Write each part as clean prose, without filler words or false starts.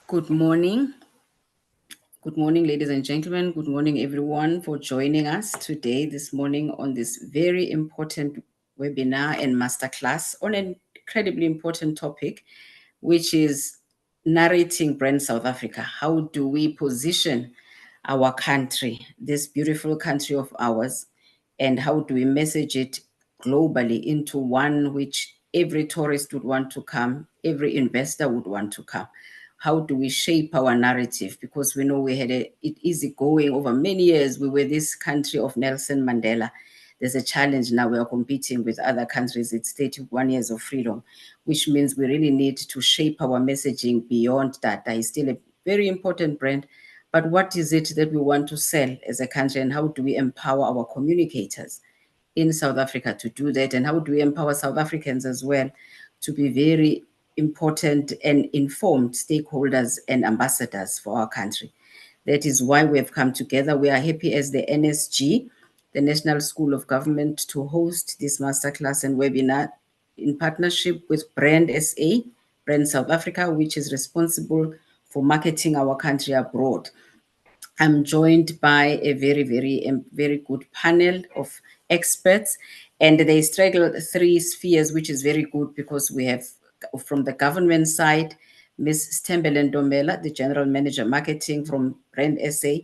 Good morning. Good morning, ladies and gentlemen. Good morning, everyone, for joining us today, this morning, on this very important webinar and masterclass on an incredibly important topic, which is narrating brand South Africa. How do we position our country, this beautiful country of ours, and how do we message it globally into one which every tourist would want to come, every investor would want to come? How do we shape our narrative? Because we know we had it easy going over many years. We were this country of Nelson Mandela. There's a challenge now. We are competing with other countries. It's 31 years of freedom, which means we really need to shape our messaging beyond that. That is still a very important brand. But what is it that we want to sell as a country, and how do we empower our communicators in South Africa to do that? And how do we empower South Africans as well to be very important and informed stakeholders and ambassadors for our country? That is why we have come together. We are happy as the NSG, the National School of Government, to host this masterclass and webinar in partnership with Brand SA, Brand South Africa, which is responsible for marketing our country abroad. I'm joined by a very good panel of experts, and they straddle three spheres, which is very good because we have, from the government side, Ms. Stembele Ndombela, the General Manager Marketing from Brand SA,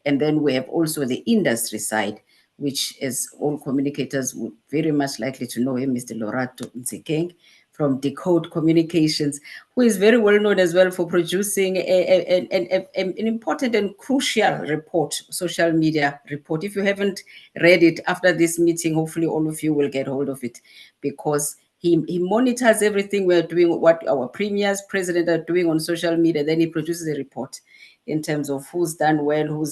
and then we have also the industry side, which, as all communicators would very much likely to know him, Mr. Lorato Nzikeng from Decode Communications, who is very well known as well for producing an important and crucial report, social media report. If you haven't read it after this meeting, hopefully all of you will get hold of it, because he monitors everything we're doing, what our premiers, president are doing on social media. Then he produces a report in terms of who's done well, who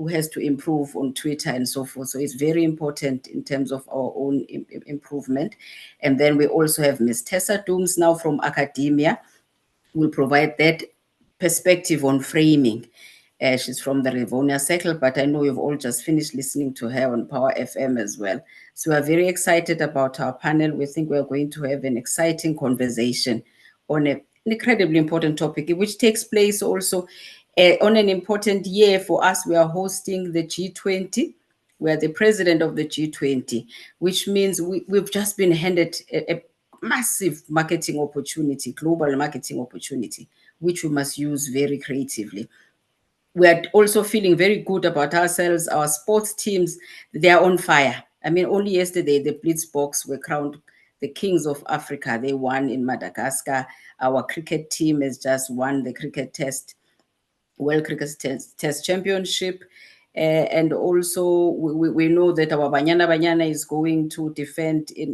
has to improve on Twitter and so forth. So it's very important in terms of our own improvement. And then we also have Ms. Tessa Dooms now from academia, who will provide that perspective on framing. She's from the Rivonia Circle, but I know you've all just finished listening to her on Power FM as well. So we are very excited about our panel. We think we're going to have an exciting conversation on an incredibly important topic, which takes place also on an important year for us. We are hosting the G20. We are the president of the G20, which means we've just been handed a massive marketing opportunity, global marketing opportunity, which we must use very creatively. We are also feeling very good about ourselves. Our sports teams, they are on fire. I mean, only yesterday, the Blitzboks were crowned the kings of Africa. They won in Madagascar. Our cricket team has just won the World Cricket Test Championship. And also, we know that our Banyana is going to defend in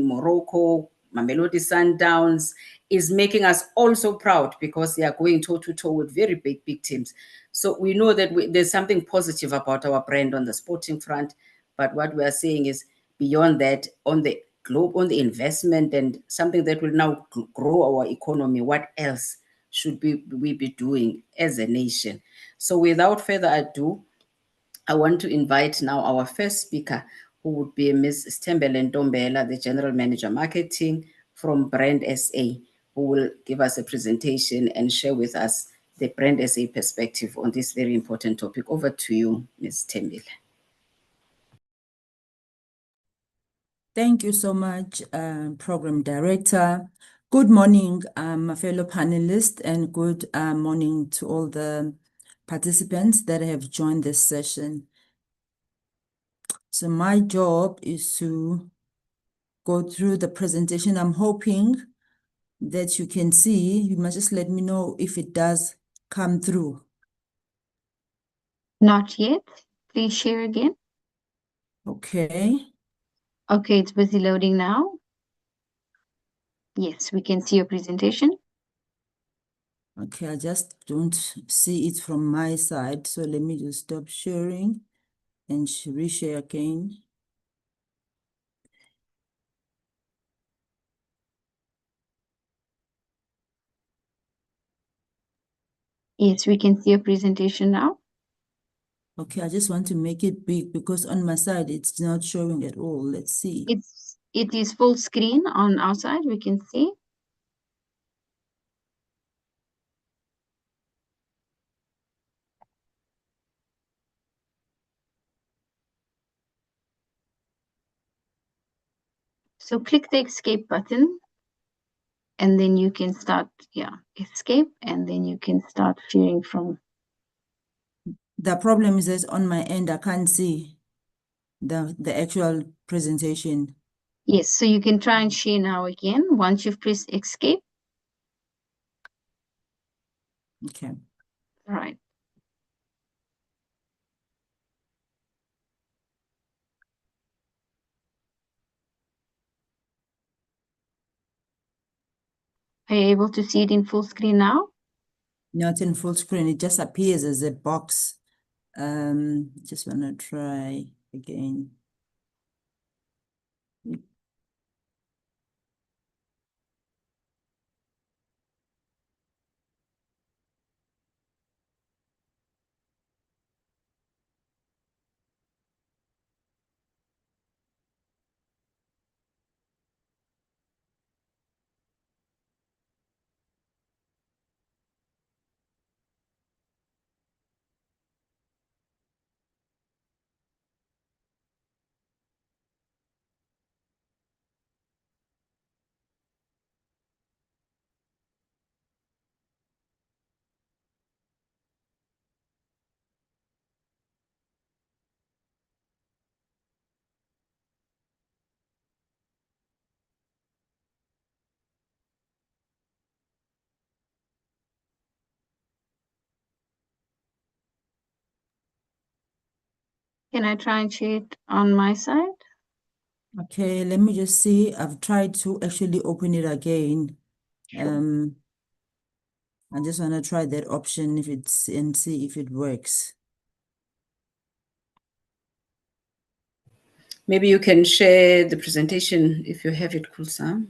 Morocco. Mamelodi Sundowns is making us also proud because they are going toe-to-toe with very big teams. So we know that there's something positive about our brand on the sporting front. But what we are saying is, beyond that, on the globe, on the investment, and something that will now grow our economy, what else should we be doing as a nation? So without further ado, I want to invite now our first speaker, who would be Ms. Stembele Ndombela, the General Manager Marketing from Brand SA, who will give us a presentation and share with us the Brand SA perspective on this very important topic. Over to you, Ms. Stembele. Thank you so much, Program Director. Good morning, my fellow panelists, and good morning to all the participants that have joined this session. So my job is to go through the presentation. I'm hoping that you can see. You must just let me know if it does come through. Not yet. Please share again. Okay. Okay, it's busy loading now. Yes, we can see your presentation. Okay, I just don't see it from my side. So let me just stop sharing and reshare again. Yes, we can see your presentation now. Okay, I just want to make it big because on my side, it's not showing at all. Let's see. It is full screen on our side, we can see. So click the escape button, and then you can start, escape, and then you can start sharing from. The problem is that on my end, I can't see the actual presentation. Yes, so you can try and share now again once you've pressed escape. Okay. All right. Are you able to see it in full screen now? Not in full screen, it just appears as a box. Just wanna try again. Can I try and share it on my side? Okay, let me just see. I've tried to actually open it again. Sure. I just want to try that option if it's and see if it works. Maybe you can share the presentation if you have it, Kulsa.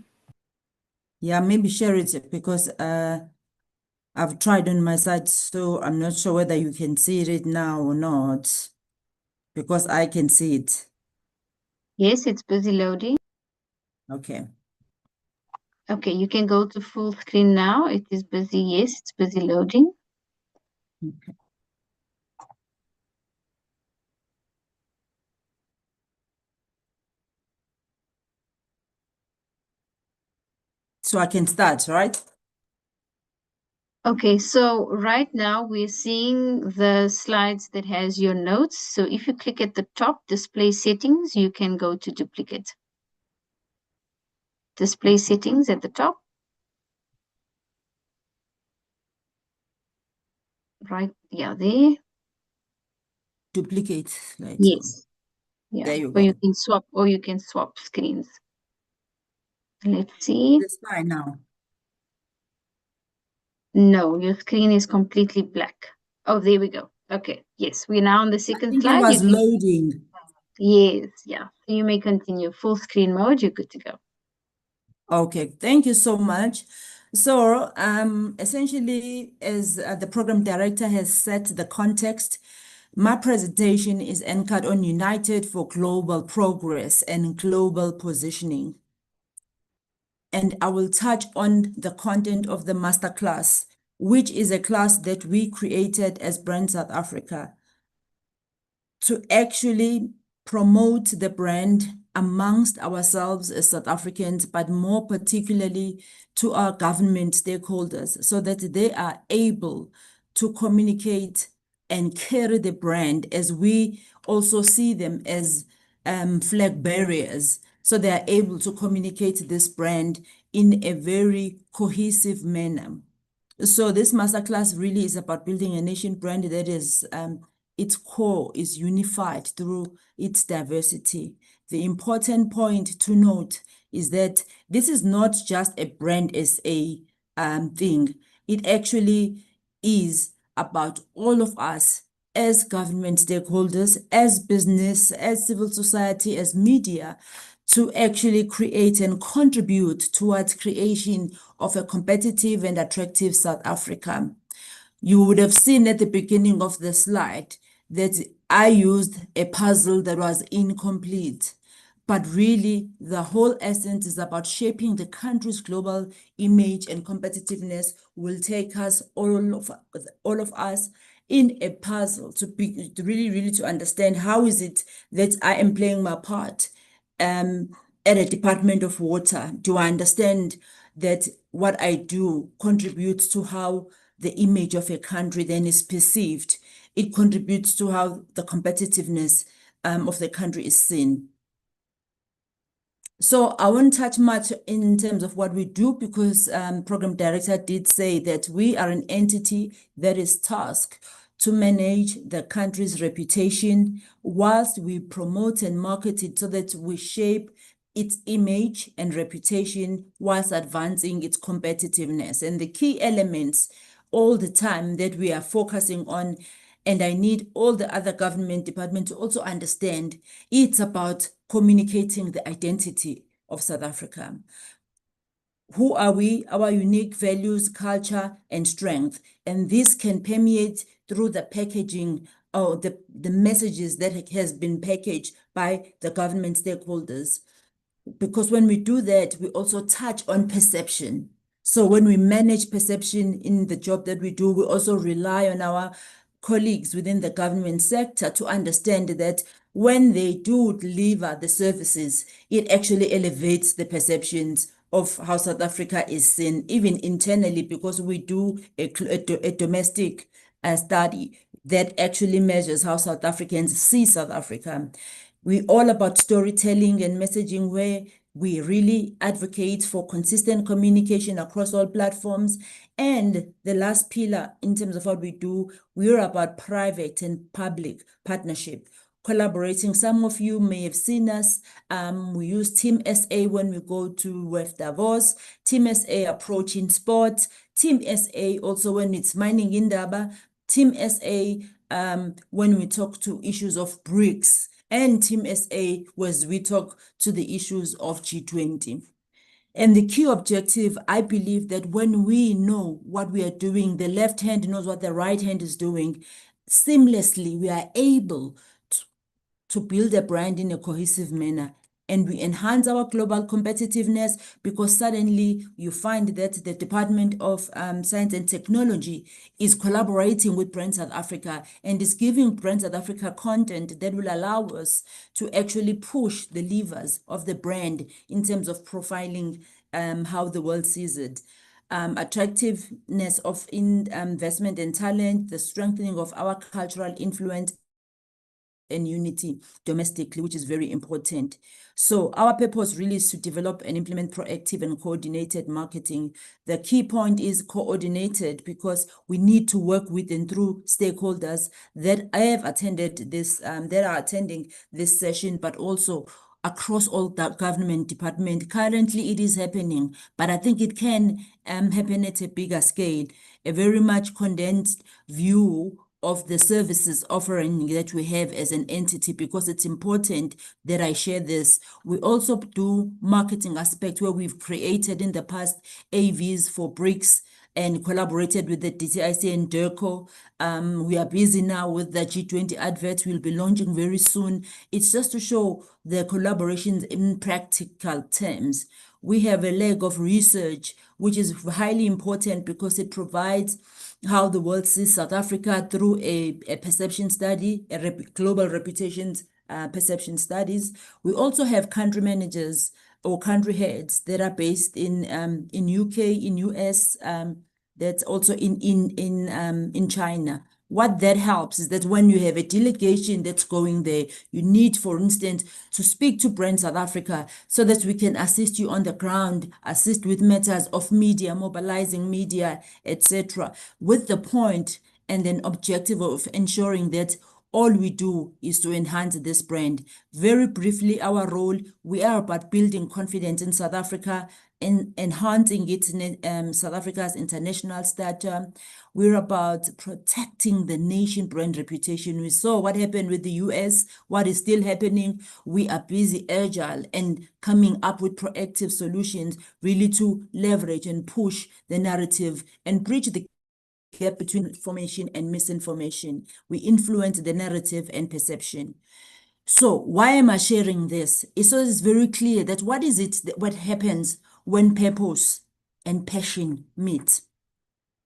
Yeah, maybe share it because I've tried on my side, so I'm not sure whether you can see it now or not, because I can see it. Yes, it's busy loading. Okay. Okay, you can go to full screen now. It is busy. Yes, it's busy loading. Okay. So I can start, right? Okay, so right now we're seeing the slides that has your notes. So if you click at the top, display settings, you can go to duplicate. Display settings at the top. Right, yeah, there. Duplicate, right? Yes, yeah. There you Or you go. can swap screens. Let's see. It's fine now. No, your screen is completely black. Oh, there we go. Okay, yes, we're now on the I second think it slide. You was can, loading. yes, yeah. So you may continue full screen mode. You're good to go. Okay, thank you so much. So, essentially, as the program director has set the context, my presentation is anchored on United for Global Progress and Global Positioning. And I will touch on the content of the masterclass, which is a class that we created as Brand South Africa to actually promote the brand amongst ourselves as South Africans, but more particularly to our government stakeholders, so that they are able to communicate and carry the brand as we also see them as flag bearers. So they are able to communicate this brand in a very cohesive manner. So this masterclass really is about building a nation brand that is its core is unified through its diversity. The important point to note is that this is not just a brand as a thing. It actually is about all of us as government stakeholders, as business, as civil society, as media, to actually create and contribute towards creation of a competitive and attractive South Africa. You would have seen at the beginning of the slide that I used a puzzle that was incomplete. But really, the whole essence is about shaping the country's global image and competitiveness will take us, all of us, in a puzzle to really to understand how is it that I am playing my part at a Department of Water? Do I understand that what I do contributes to how the image of a country then is perceived? It contributes to how the competitiveness of the country is seen. So I won't touch much in terms of what we do, because program director did say that we are an entity that is tasked to manage the country's reputation whilst we promote and market it, so that we shape its image and reputation whilst advancing its competitiveness. And the key elements all the time that we are focusing on, and I need all the other government departments to also understand, it's about communicating the identity of South Africa. Who are we, our unique values, culture, and strength. And this can permeate through the packaging or the messages that has been packaged by the government stakeholders. Because when we do that, we also touch on perception. So when we manage perception in the job that we do, we also rely on our colleagues within the government sector to understand that when they do deliver the services, it actually elevates the perceptions of how South Africa is seen, even internally, because we do a domestic study that actually measures how South Africans see South Africa. We're all about storytelling and messaging, where we really advocate for consistent communication across all platforms. And the last pillar in terms of what we do, we're about private and public partnership, collaborating. Some of you may have seen us. We use Team SA when we go to West Davos, Team SA approach in sport, Team SA also when it's mining indaba, Team SA when we talk to issues of BRICS, and Team SA was we talk to the issues of G20. And the key objective, I believe that when we know what we are doing, the left hand knows what the right hand is doing, seamlessly we are able to build a brand in a cohesive manner. And we enhance our global competitiveness, because suddenly you find that the Department of Science and Technology is collaborating with Brand South Africa and is giving Brand South Africa content that will allow us to actually push the levers of the brand in terms of profiling how the world sees it. Attractiveness of investment and talent, the strengthening of our cultural influence and unity domestically, which is very important. So our purpose really is to develop and implement proactive and coordinated marketing. The key point is coordinated, because we need to work with and through stakeholders that have attended this, that are attending this session, but also across all the government department. Currently, it is happening, but I think it can happen at a bigger scale, a very much condensed view of the services offering that we have as an entity, because it's important that I share this. We also do marketing aspect, where we've created in the past AVs for BRICS and collaborated with the DTIC and DIRCO. We are busy now with the G20 adverts. We'll be launching very soon. It's just to show the collaborations in practical terms. We have a leg of research, which is highly important, because it provides how the world sees South Africa through a perception study, global reputations perception studies. We also have country managers or country heads that are based in UK, in US, that's also in China. What that helps is that when you have a delegation that's going there, you need, for instance, to speak to Brand South Africa, so that we can assist you on the ground, assist with matters of media, mobilizing media, etc., with the point and an objective of ensuring that all we do is to enhance this brand. Very briefly, our role, we are about building confidence in South Africa and enhancing its South Africa's international stature. We're about protecting the nation brand reputation. We saw what happened with the US, what is still happening. We are busy, agile, and coming up with proactive solutions, really to leverage and push the narrative and bridge the gap between information and misinformation. We influence the narrative and perception. So why am I sharing this? It's so it's very clear that what is it that what happens when purpose and passion meet?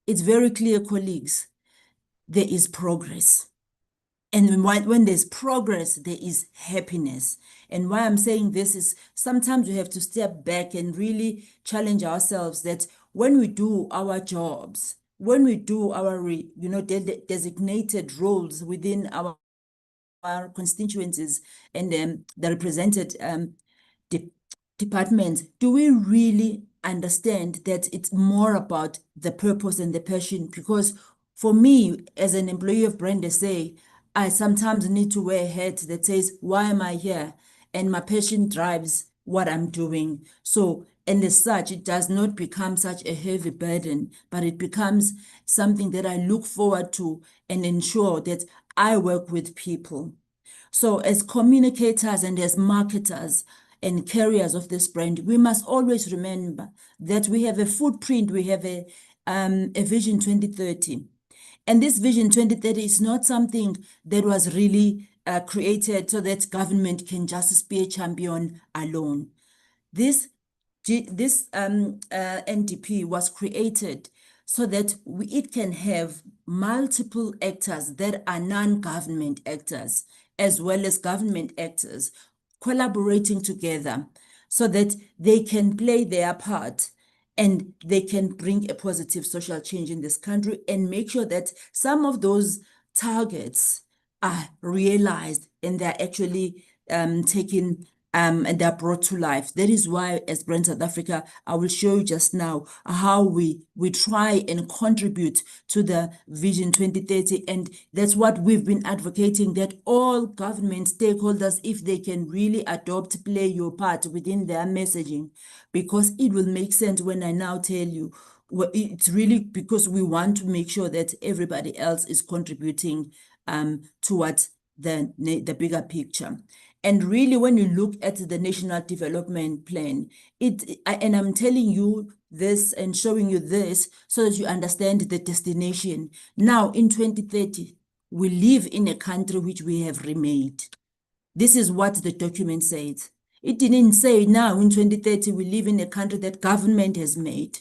It's very clear, colleagues, there is progress. And when there's progress, there is happiness. And why I'm saying this is sometimes we have to step back and really challenge ourselves that when we do our jobs, when we do our designated roles within our constituencies and the represented de departments, do we really understand that it's more about the purpose and the passion? Because for me, as an employee of Brand SA, I sometimes need to wear a hat that says, why am I here? And my passion drives what I'm doing. So, and as such, it does not become such a heavy burden, but it becomes something that I look forward to and ensure that I work with people. So as communicators and as marketers and carriers of this brand, we must always remember that we have a footprint, we have a Vision 2030. And this Vision 2030 is not something that was really created so that government can just be a champion alone. This NDP was created so that it can have multiple actors that are non-government actors, as well as government actors, collaborating together so that they can play their part and they can bring a positive social change in this country and make sure that some of those targets are realized and they're actually taken and they're brought to life. That is why, as Brand South Africa, I will show you just now how we try and contribute to the Vision 2030. And that's what we've been advocating, that all government stakeholders, if they can really adopt, play your part within their messaging, because it will make sense when I now tell you, well, it's really because we want to make sure that everybody else is contributing towards the bigger picture. And really, when you look at the National Development Plan, and I'm telling you this and showing you this so that you understand the destination. Now, in 2030, we live in a country which we have remade. This is what the document says. It didn't say now in 2030 we live in a country that government has made.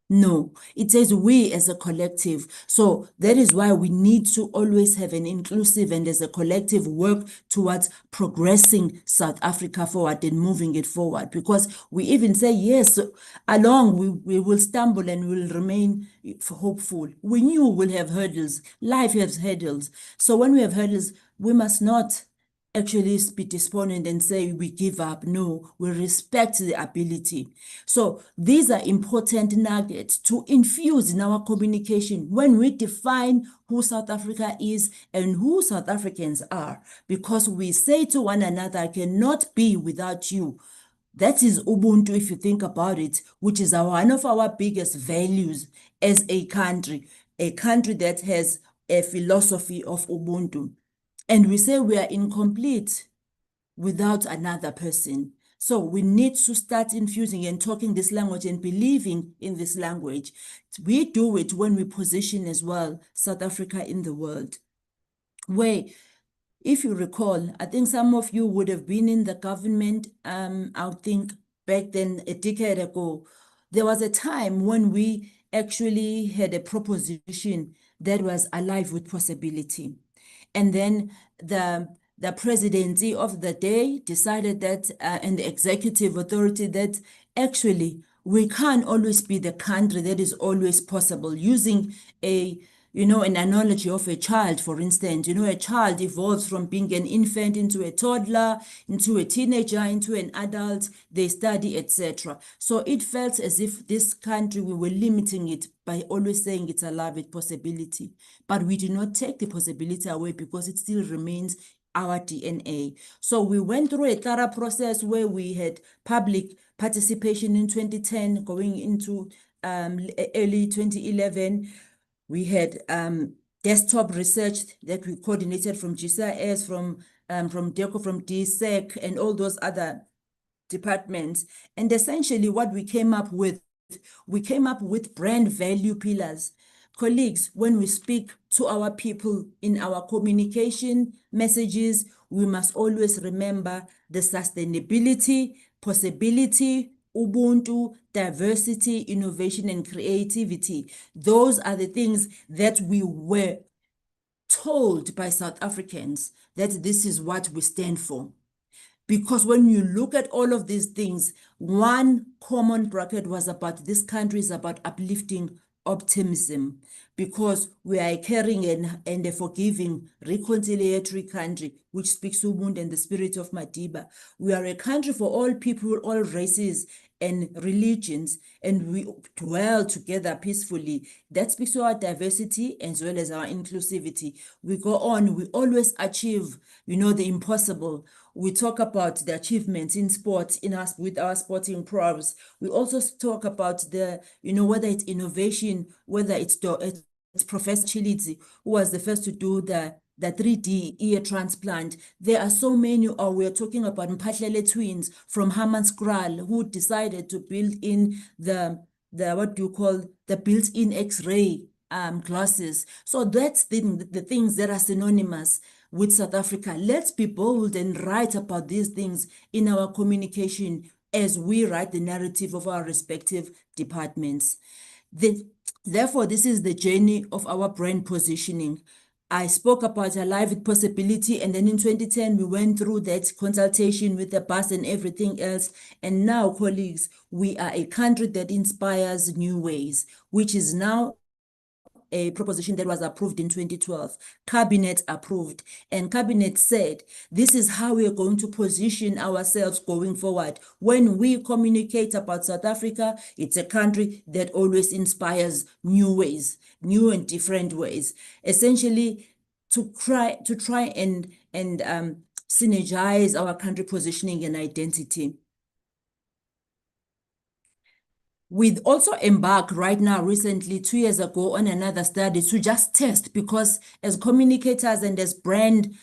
No, it says we as a collective. So that is why we need to always have an inclusive and as a collective work towards progressing South Africa forward and moving it forward. Because we even say, yes, along we will stumble and we will remain hopeful. We knew we'll have hurdles. Life has hurdles. So when we have hurdles, we must not actually be despondent and say we give up. No, we respect the ability. So these are important nuggets to infuse in our communication when we define who South Africa is and who South Africans are, because we say to one another, I cannot be without you. That is Ubuntu, if you think about it, which is one of our biggest values as a country that has a philosophy of Ubuntu. And we say we are incomplete without another person. So we need to start infusing and talking this language and believing in this language. We do it when we position as well South Africa in the world. Where, if you recall, I think some of you would have been in the government, I think back then, a decade ago, there was a time when we actually had a proposition that was alive with possibility. And then the presidency of the day decided that, and the executive authority, that actually we can't always be the country that is always possible. Using an analogy of a child, for instance, a child evolves from being an infant into a toddler, into a teenager, into an adult, they study, etc. So it felt as if this country, we were limiting it by always saying it's alive with possibility. But we do not take the possibility away because it still remains our DNA. So we went through a thorough process where we had public participation in 2010, going into early 2011. We had desktop research that we coordinated from GCIS, from DECO, from DSEC, and all those other departments. And essentially what we came up with brand value pillars. Colleagues, when we speak to our people in our communication messages, we must always remember the sustainability, possibility, Ubuntu, diversity, innovation, and creativity. Those are the things that we were told by South Africans that this is what we stand for. Because when you look at all of these things, one common bracket was about this country is about uplifting optimism, because we are a caring and a forgiving, reconciliatory country, which speaks Ubuntu and the spirit of Madiba. We are a country for all people, all races and religions, and we dwell together peacefully. That speaks to our diversity as well as our inclusivity. We go on, we always achieve, the impossible. We talk about the achievements in sport, with our sporting props. We also talk about the, whether it's innovation, whether it's Professor Chilidzi, who was the first to do the 3D ear transplant. There are so many, or we're talking about Mpahlele twins from Hammanskraal, who decided to build in the what do you call, the built-in X-ray glasses. So that's the things that are synonymous with South Africa. Let's be bold and write about these things in our communication as we write the narrative of our respective departments. Therefore, this is the journey of our brand positioning. I spoke about Alive with Possibility, and then in 2010, we went through that consultation with the bus and everything else. And now, colleagues, we are a country that inspires new ways, which is now a proposition that was approved in 2012, cabinet approved, and cabinet said, this is how we are going to position ourselves going forward. When we communicate about South Africa, it's a country that always inspires new ways, new and different ways, essentially to try and synergize our country positioning and identity. We also embark right now, recently, 2 years ago, on another study to just test, because as communicators and as brand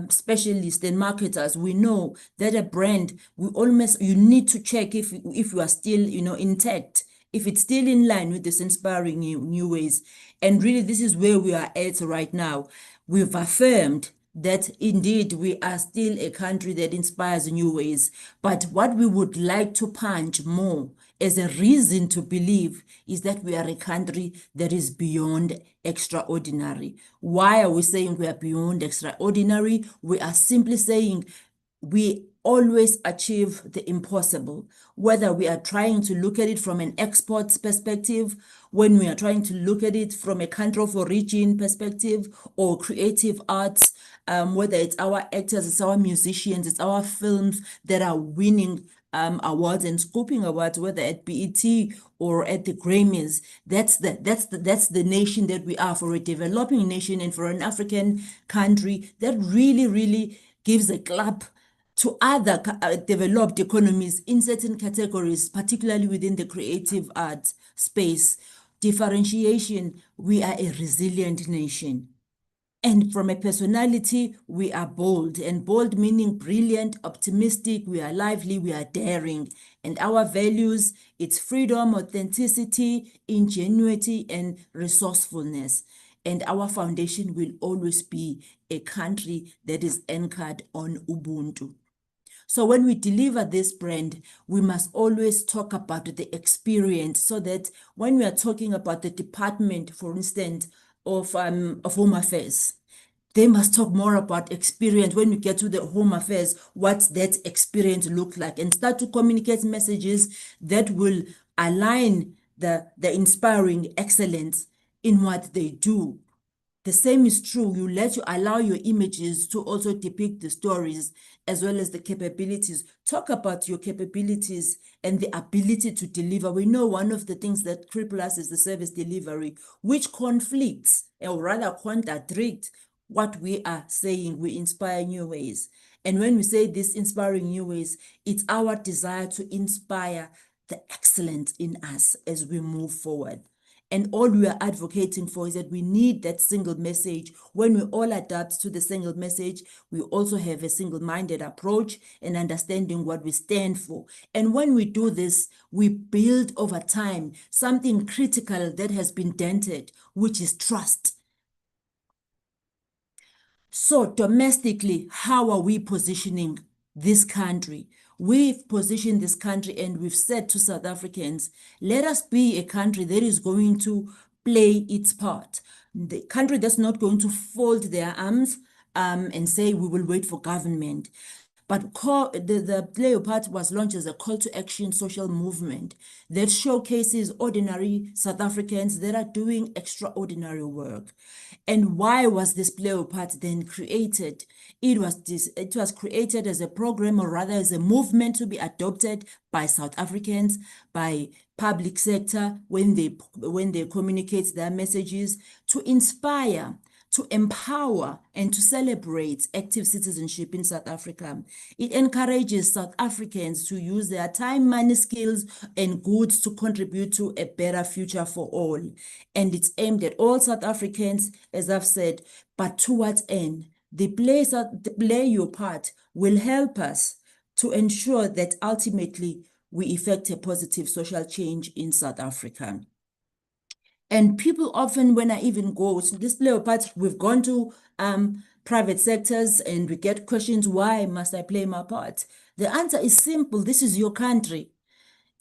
specialists and marketers, we know that a brand, you need to check if you are still, intact, if it's still in line with this inspiring new ways. And really, this is where we are at right now. We've affirmed that indeed we are still a country that inspires new ways. But what we would like to punch more as a reason to believe is that we are a country that is beyond extraordinary. Why are we saying we are beyond extraordinary? We are simply saying we always achieve the impossible, whether we are trying to look at it from an export perspective, when we are trying to look at it from a country of origin perspective, or creative arts, whether it's our actors, it's our musicians, it's our films that are winning awards and scooping awards, whether at BET or at the Grammys. That's the nation that we are, for a developing nation and for an African country that really gives a clap to other developed economies in certain categories, particularly within the creative arts space. Differentiation, we are a resilient nation. And from a personality, we are bold, and bold meaning brilliant, optimistic, we are lively, we are daring. And our values, it's freedom, authenticity, ingenuity, and resourcefulness. And our foundation will always be a country that is anchored on Ubuntu. So when we deliver this brand, we must always talk about the experience, so that when we are talking about the department, for instance, of Home Affairs, they must talk more about experience. When we get to the Home Affairs, what's that experience look like, and start to communicate messages that will align the inspiring excellence in what they do. The same is true. You allow your images to also depict the stories as well as the capabilities. Talk about your capabilities and the ability to deliver. We know one of the things that cripple us is the service delivery, which conflicts, or rather contradict, what we are saying. We inspire new ways. And when we say this inspiring new ways, it's our desire to inspire the excellence in us as we move forward. And all we are advocating for is that we need that single message. When we all adapt to the single message, we also have a single-minded approach and understanding what we stand for. And when we do this, we build over time something critical that has been dented, which is trust. So domestically, how are we positioning this country? We've positioned this country and we've said to South Africans, let us be a country that is going to play its part. The country that's not going to fold their arms and say we will wait for government. But the Play Your Part was launched as a call to action social movement that showcases ordinary South Africans that are doing extraordinary work. And why was this Play Your Part then created? It was created as a program, or rather as a movement to be adopted by South Africans, by public sector when they communicate their messages, to inspire, to empower, and to celebrate active citizenship in South Africa. It encourages South Africans to use their time, money, skills, and goods to contribute to a better future for all. And it's aimed at all South Africans, as I've said, but towards end. The Play Your Part will help us to ensure that ultimately we effect a positive social change in South Africa. And people often, when I even go to this Play Your Part, we've gone to private sectors and we get questions, why must I play my part? The answer is simple. This is your country.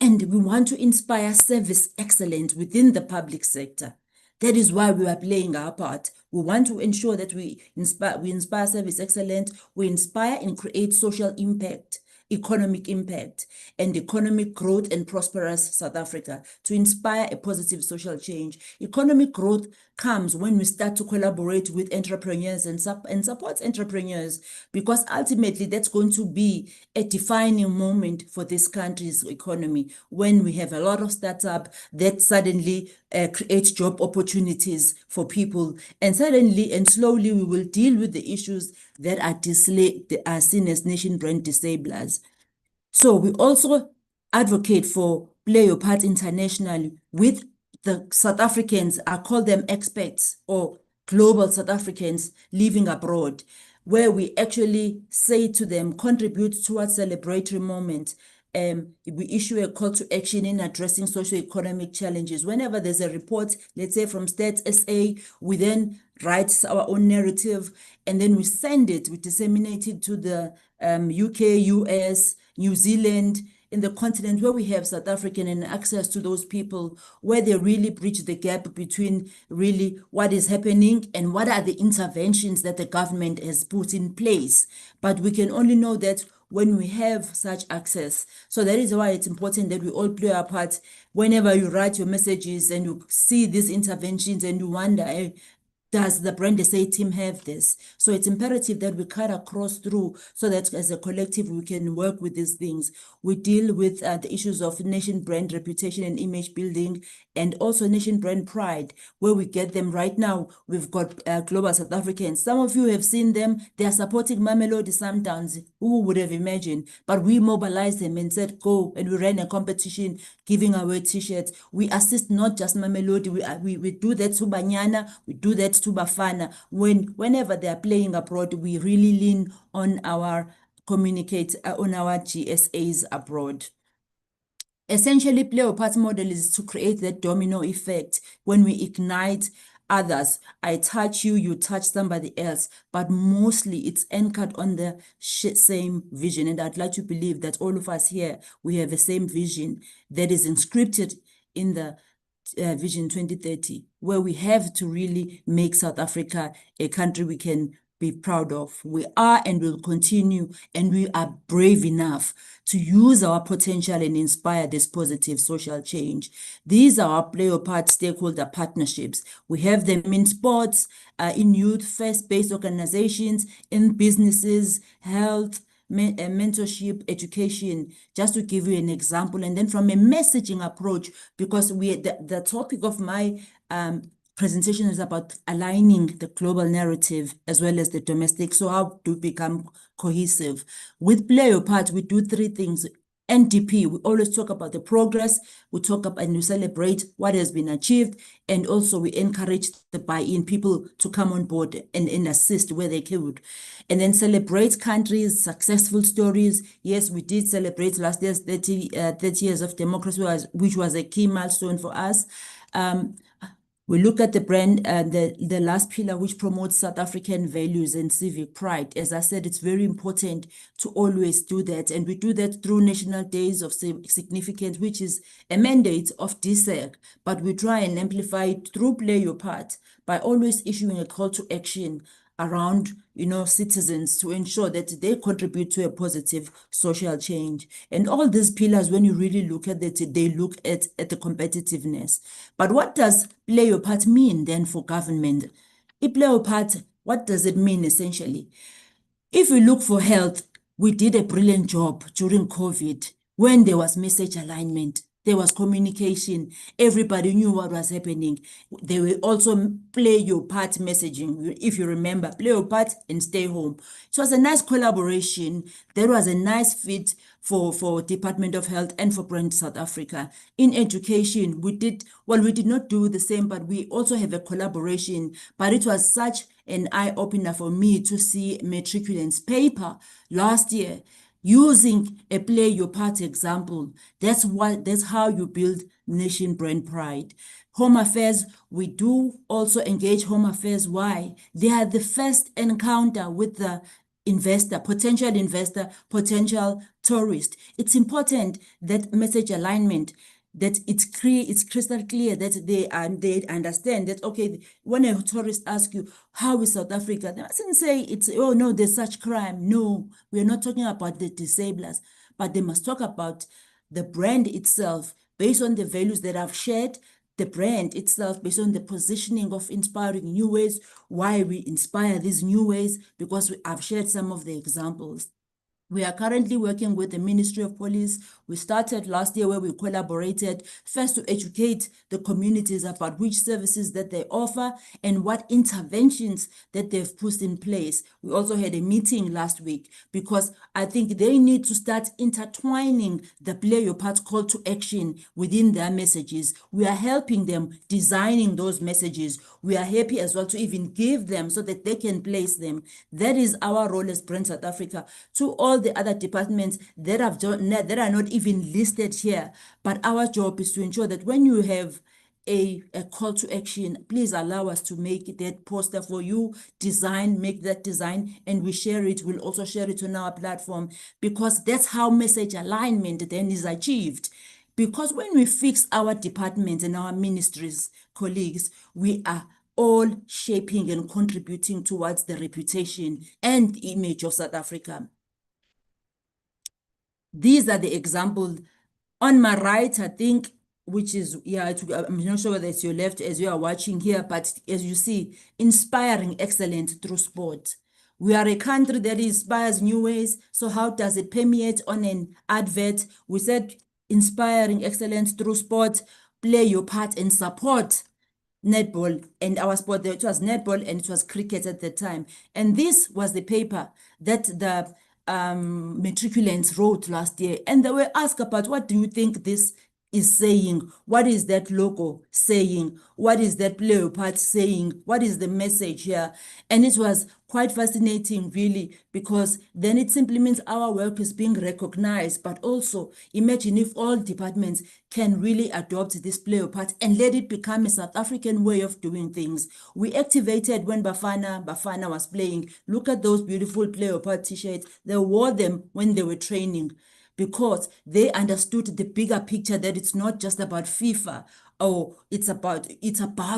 And we want to inspire service excellence within the public sector. That is why we are playing our part. We want to ensure that we inspire service excellence, we inspire and create social impact, economic impact, and economic growth and prosperous South Africa to inspire a positive social change. Economic growth comes when we start to collaborate with entrepreneurs and support entrepreneurs, because ultimately that's going to be a defining moment for this country's economy when we have a lot of startup that suddenly create job opportunities for people, and suddenly and slowly we will deal with the issues that are seen as nation brand disablers. So we also advocate for Play Your Part internationally with the South Africans. I call them expats or global South Africans living abroad, where we actually say to them, contribute towards celebratory moments. We issue a call to action in addressing socio-economic challenges. Whenever there's a report, let's say from Stats SA, we then write our own narrative and then we send it, we disseminate it to the UK, US, New Zealand, in the continent where we have South African and access to those people, where they really bridge the gap between really what is happening and what are the interventions that the government has put in place. But we can only know that when we have such access. So that is why it's important that we all play our part. Whenever you write your messages and you see these interventions and you wonder, does the Brand SA team have this? So it's imperative that we cut across through so that as a collective we can work with these things. We deal with the issues of nation brand reputation and image building, and also nation brand pride, where we get them right now. We've got Global South Africans. Some of you have seen them. They are supporting Mamelodi Sundowns. Who would have imagined? But we mobilized them and said, go, and we ran a competition giving away t-shirts. We assist not just Mamelodi. We do that to Banyana. We do that to Bafana. Whenever they are playing abroad, we really lean on our on our GSAs abroad. Essentially, Play Your Part model is to create that domino effect. When we ignite others, I touch you, you touch somebody else, but mostly it's anchored on the same vision. And I'd like to believe that all of us here, we have the same vision that is inscripted in the Vision 2030, where we have to really make South Africa a country we can be proud of. We are and will continue, and we are brave enough to use our potential and inspire this positive social change. These are our Play Your Part stakeholder partnerships. We have them in sports, in youth first-based organizations, in businesses, health, mentorship, education, just to give you an example. And then from a messaging approach, because the topic of my presentation is about aligning the global narrative as well as the domestic. So how to become cohesive. With Play Your Part, we do three things. NDP, we always talk about the progress, we talk about and we celebrate what has been achieved, and also we encourage the buy-in, people to come on board and assist where they could. And then celebrate countries, successful stories. Yes, we did celebrate last year's 30 years of democracy, which was a key milestone for us. We look at the brand, the last pillar, which promotes South African values and civic pride. As I said, it's very important to always do that. And we do that through National Days of Significance, which is a mandate of DSEC. But we try and amplify it through Play Your Part by always issuing a call to action around, citizens to ensure that they contribute to a positive social change. And all these pillars, when you really look at it, they look at the competitiveness. But what does play your part mean then for government? Play your part, what does it mean essentially? If we look for health, we did a brilliant job during COVID when there was message alignment. There was communication. Everybody knew what was happening. They will also play your part messaging. If you remember, play your part and stay home. It was a nice collaboration. There was a nice fit for Department of Health and for Brand South Africa. In education, we did not do the same, but we also have a collaboration. But it was such an eye-opener for me to see matriculants paper last year using a play your part example. That's how you build nation brand pride. Home Affairs, we do also engage Home Affairs. Why? They are the first encounter with the investor, potential tourist. It's important that message alignment, that it's crystal clear that they understand that, okay, when a tourist asks you, how is South Africa? They mustn't say it's, oh no, there's such crime. No, we're not talking about the disablers, but they must talk about the brand itself based on the values that I've shared, the brand itself based on the positioning of inspiring new ways, why we inspire these new ways, because I've shared some of the examples. We are currently working with the Ministry of Police. We started last year where we collaborated first to educate the communities about which services that they offer and what interventions that they've put in place. We also had a meeting last week because I think they need to start intertwining the play your part call to action within their messages. We are helping them designing those messages. We are happy as well to even give them so that they can place them. That is our role as Brand South Africa. To all the other departments that are not even listed here, but our job is to ensure that when you have a call to action, please allow us to make that poster for you, make that design, and we share it. We'll also share it on our platform because that's how message alignment then is achieved. Because when we fix our departments and our ministries, colleagues, we are all shaping and contributing towards the reputation and image of South Africa. These are the examples. On my right, I think, which is, I'm not sure whether it's your left as you are watching here, but as you see, inspiring excellence through sport. We are a country that inspires new ways. So how does it permeate on an advert? We said inspiring excellence through sport, play your part and support netball, and our sport there, it was netball and it was cricket at the time. And this was the paper that the matriculants wrote last year, and they were asked about, what do you think this is saying? What is that logo saying? What is that play your part saying? What is the message here? And it was quite fascinating, really, because then it simply means our work is being recognized. But also, imagine if all departments can really adopt this play your part and let it become a South African way of doing things. We activated when Bafana was playing. Look at those beautiful play your part t-shirts. They wore them when they were training, because they understood the bigger picture, that it's not just about FIFA. Oh, it's about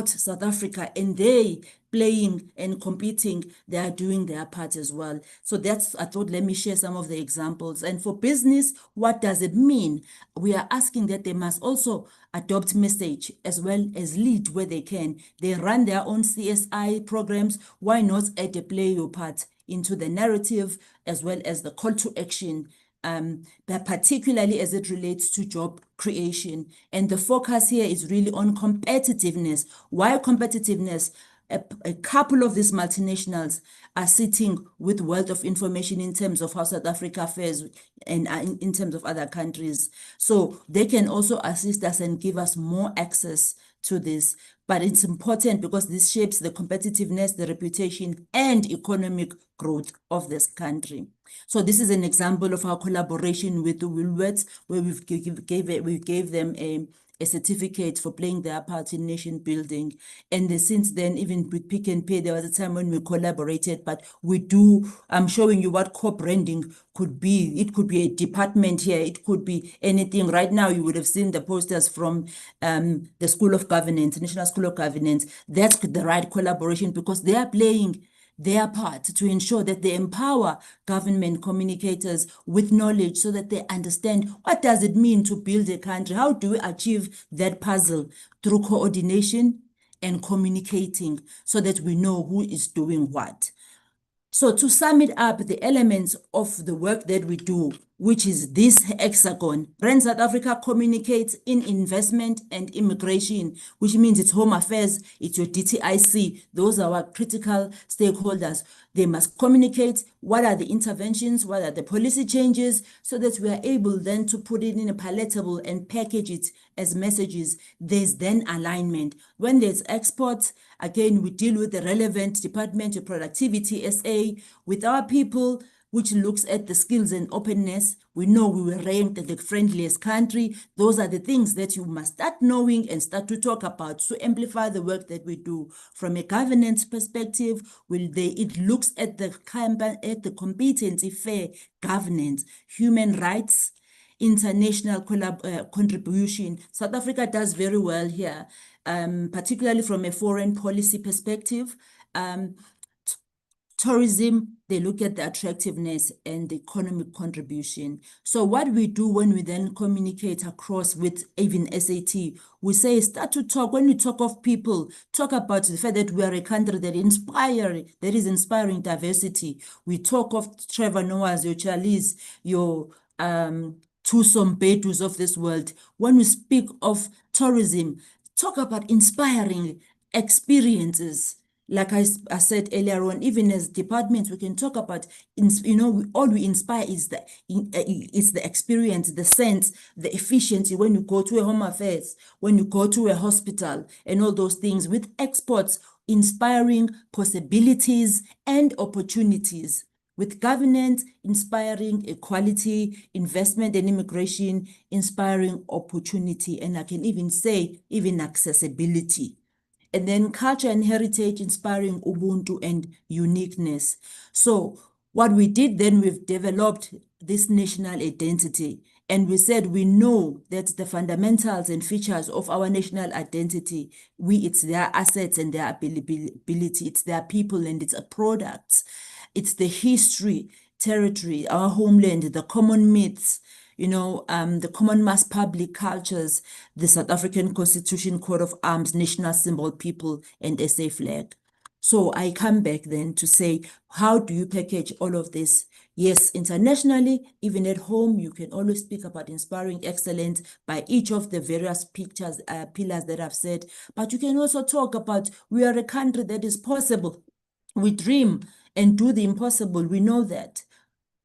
South Africa, and they playing and competing, they are doing their part as well. So that's, I thought, let me share some of the examples. And for business, what does it mean? We are asking that they must also adopt message as well as lead where they can. They run their own CSI programs. Why not add a play your part into the narrative as well as the call to action, but particularly as it relates to job creation. And the focus here is really on competitiveness. Why competitiveness? A couple of these multinationals are sitting with wealth of information in terms of how South Africa fares and in terms of other countries. So they can also assist us and give us more access to this. But it's important because this shapes the competitiveness, the reputation, and economic growth of this country. So this is an example of our collaboration with the Woolworths, where we gave them a certificate for playing their part in nation building. And since then, even with Pick and Pay, there was a time when we collaborated, but I'm showing you what co-branding could be. It could be a department here. It could be anything. Right now, you would have seen the posters from the School of Governance, National School of Governance. That's the right collaboration because they are playing their part to ensure that they empower government communicators with knowledge so that they understand what does it mean to build a country. How do we achieve that puzzle? Through coordination and communicating so that we know who is doing what. So to sum it up, the elements of the work that we do, which is this hexagon, Brand South Africa communicates in investment and immigration, which means it's Home Affairs, it's your DTIC. Those are our critical stakeholders. They must communicate what are the interventions, what are the policy changes, so that we are able then to put it in a palatable and package it as messages. There's then alignment. When there's exports, again, we deal with the relevant department of productivity, SA, with our people, which looks at the skills and openness. We know we were ranked the friendliest country. Those are the things that you must start knowing and start to talk about to amplify the work that we do. From a governance perspective, it looks at the competency, fair governance, human rights, international contribution. South Africa does very well here, particularly from a foreign policy perspective. Tourism, they look at the attractiveness and the economic contribution. So what we do when we then communicate across with even SAT, we say start to talk. When we talk of people, talk about the fact that we are a country that is inspiring diversity. We talk of Trevor Noahs, your Charlize, your Tuso Mbedus of this world. When we speak of tourism, talk about inspiring experiences. Like I said earlier on, even as departments, we can talk about, all we inspire is the experience, the sense, the efficiency when you go to a Home Affairs, when you go to a hospital, and all those things. With exports, inspiring possibilities and opportunities. With governance, inspiring equality, investment and immigration, inspiring opportunity, and I can even say, even accessibility. And then culture and heritage, inspiring Ubuntu and uniqueness. So what we did then, we've developed this national identity. And we said we know that the fundamentals and features of our national identity, it's their assets and their ability, it's their people and its products. It's the history, territory, our homeland, the common myths, the common mass public cultures, the South African Constitution, Coat of Arms, national symbol, people, and SA flag. So I come back then to say, how do you package all of this? Yes, internationally, even at home, you can always speak about inspiring excellence by each of the various pillars that I've said. But you can also talk about, we are a country that is possible. We dream and do the impossible. We know that.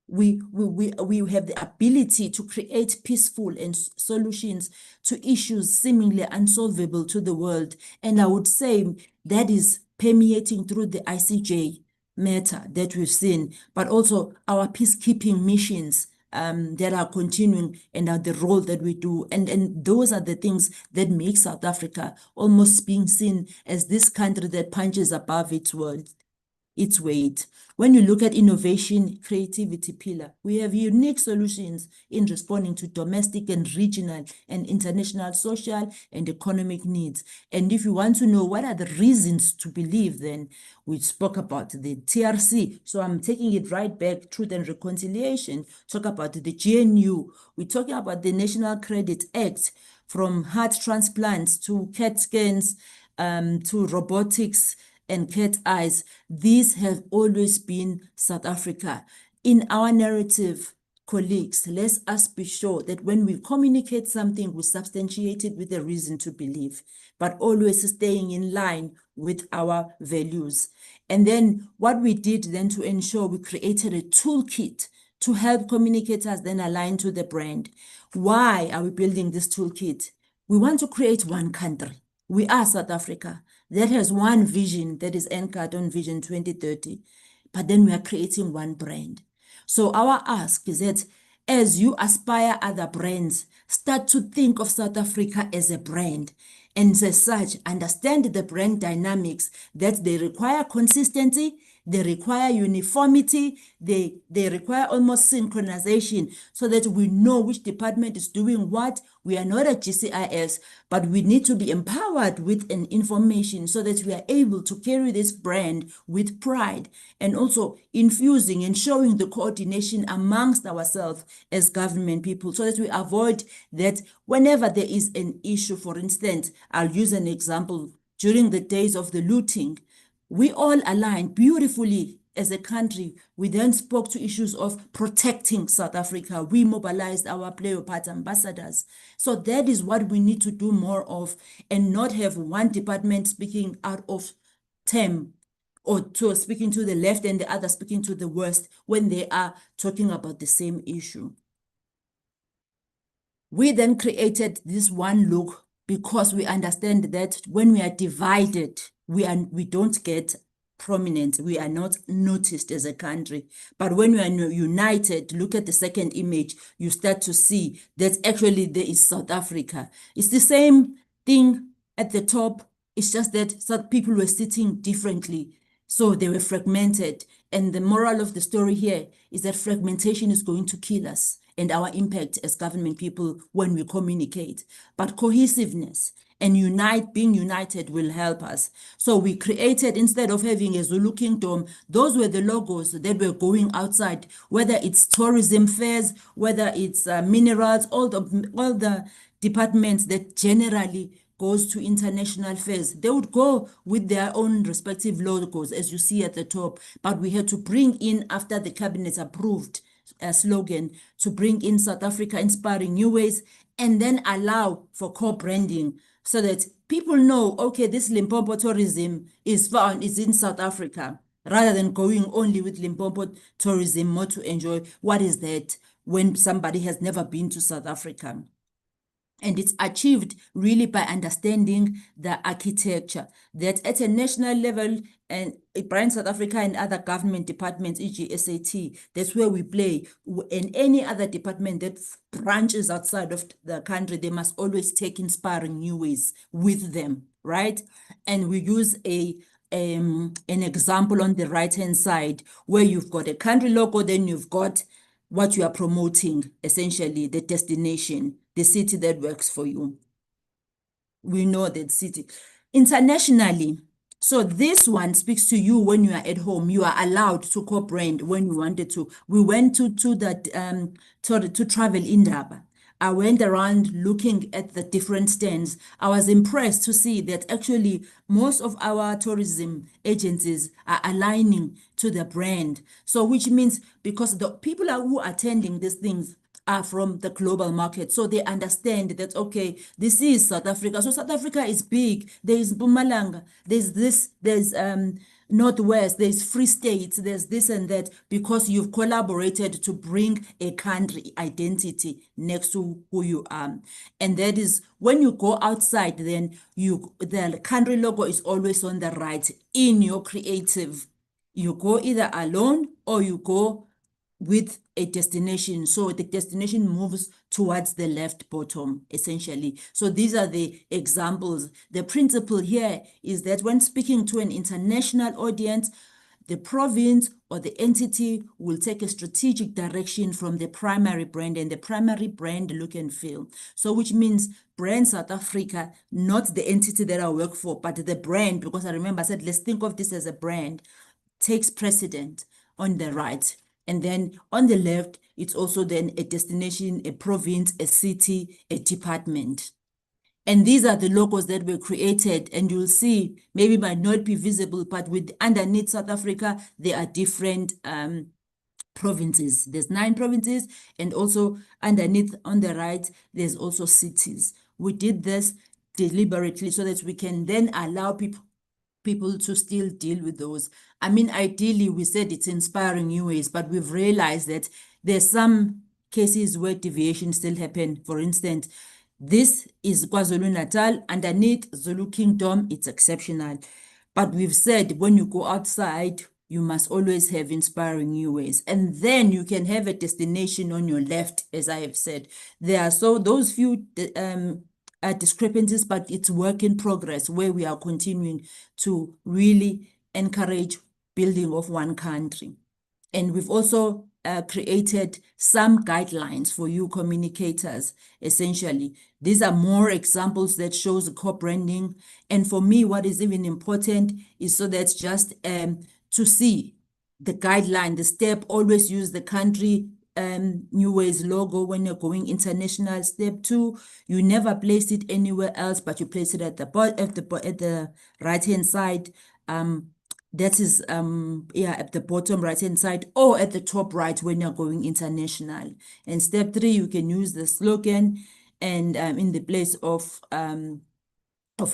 We have the ability to create peaceful and solutions to issues seemingly unsolvable to the world. And I would say that is permeating through the ICJ matter that we've seen, but also our peacekeeping missions that are continuing and the role that we do. And those are the things that make South Africa almost being seen as this country that punches above its weight. When you look at innovation, creativity pillar, we have unique solutions in responding to domestic and regional and international social and economic needs. And if you want to know what are the reasons to believe, then we spoke about the TRC. So I'm taking it right back, Truth and Reconciliation, talk about the GNU. We're talking about the National Credit Act, from heart transplants to CAT scans to robotics and cat eyes. These have always been South Africa. In our narrative, colleagues, let us be sure that when we communicate something, we substantiate it with a reason to believe, but always staying in line with our values. And then what we did then to ensure, we created a toolkit to help communicators then align to the brand. Why are we building this toolkit? We want to create one country. We are South Africa. That has one vision that is anchored on Vision 2030, but then we are creating one brand. So our ask is that As you aspire other brands, start to think of South Africa as a brand. And as such, understand the brand dynamics that they require consistency, they require uniformity, they require almost synchronization so that we know which department is doing what. We are not a GCIS, but we need to be empowered with an information so that we are able to carry this brand with pride, and also infusing and showing the coordination amongst ourselves as government people so that we avoid that whenever there is an issue. For instance, I'll use an example. During the days of the looting, we all aligned beautifully as a country. We then spoke to issues of protecting South Africa. We mobilized our player part ambassadors. So that is what we need to do more of, and not have one department speaking out of term, or to speaking to the left and the other speaking to the west when they are talking about the same issue. We then created this one look because we understand that when we are divided, we don't get prominent. We are not noticed as a country. But when we are united, look at the second image, you start to see that actually there is South Africa. It's the same thing at the top. It's just that some people were sitting differently. So they were fragmented. And the moral of the story here is that fragmentation is going to kill us and our impact as government people when we communicate. But cohesiveness and being united will help us. So we created, instead of having a Zulu Kingdom, those were the logos that were going outside, whether it's tourism fairs, whether it's minerals, all the departments that generally goes to international fairs. They would go with their own respective logos, as you see at the top. But we had to bring in, after the cabinet approved a slogan, to bring in South Africa inspiring new ways, and then allow for co-branding so that people know, okay, this Limpopo tourism is in South Africa, rather than going only with Limpopo tourism more to enjoy what is that when somebody has never been to South Africa. And it's achieved really by understanding the architecture that at a national level, and Brand South Africa and other government departments, e.g. SAT, that's where we play. And any other department that branches outside of the country, they must always take inspiring new ways with them, right? And we use an example on the right-hand side where you've got a country logo, then you've got what you are promoting, essentially the destination, the city that works for you. We know that city. Internationally, so this one speaks to you when you are at home. You are allowed to co-brand when you wanted to. We went to travel Indaba. I went around looking at the different stands. I was impressed to see that actually most of our tourism agencies are aligning to the brand. So which means, because the people who are attending these things are from the global market, so they understand that, okay, this is South Africa. So South Africa is big. There is Mpumalanga, there's Northwest, there's Free State, there's this and that, because you've collaborated to bring a country identity next to who you are. And that is when you go outside, then the country logo is always on the right in your creative. You go either alone or you go with a destination. So the destination moves towards the left bottom, essentially. So these are the examples. The principle here is that when speaking to an international audience, the province or the entity will take a strategic direction from the primary brand, and the primary brand look and feel. So which means Brand South Africa, not the entity that I work for, but the brand, because I remember I said, let's think of this as a brand, takes precedent on the right. And then on the left, it's also then a destination, a province, a city, a department. And these are the logos that were created, and you'll see, maybe might not be visible, but with underneath South Africa, there are different provinces. There's 9 provinces, and also underneath on the right, there's also cities. We did this deliberately so that we can then allow people to still deal with those. I mean, ideally, we said it's inspiring new ways, but we've realized that there's some cases where deviations still happen. For instance, this is KwaZulu-Natal. Underneath Zulu Kingdom, it's exceptional. But we've said when you go outside, you must always have inspiring new ways. And then you can have a destination on your left, as I have said. There are those few discrepancies, but it's work in progress where we are continuing to really encourage building of one country. And we've also created some guidelines for you communicators, essentially. These are more examples that shows the co-branding. And for me, what is even important is so that's just to see the guideline, the step, always use the country New Ways logo when you're going international. Step 2, you never place it anywhere else, but you place it at the right hand side. That is at the bottom right hand side or at the top right when you're going international. And step 3, you can use the slogan and in the place of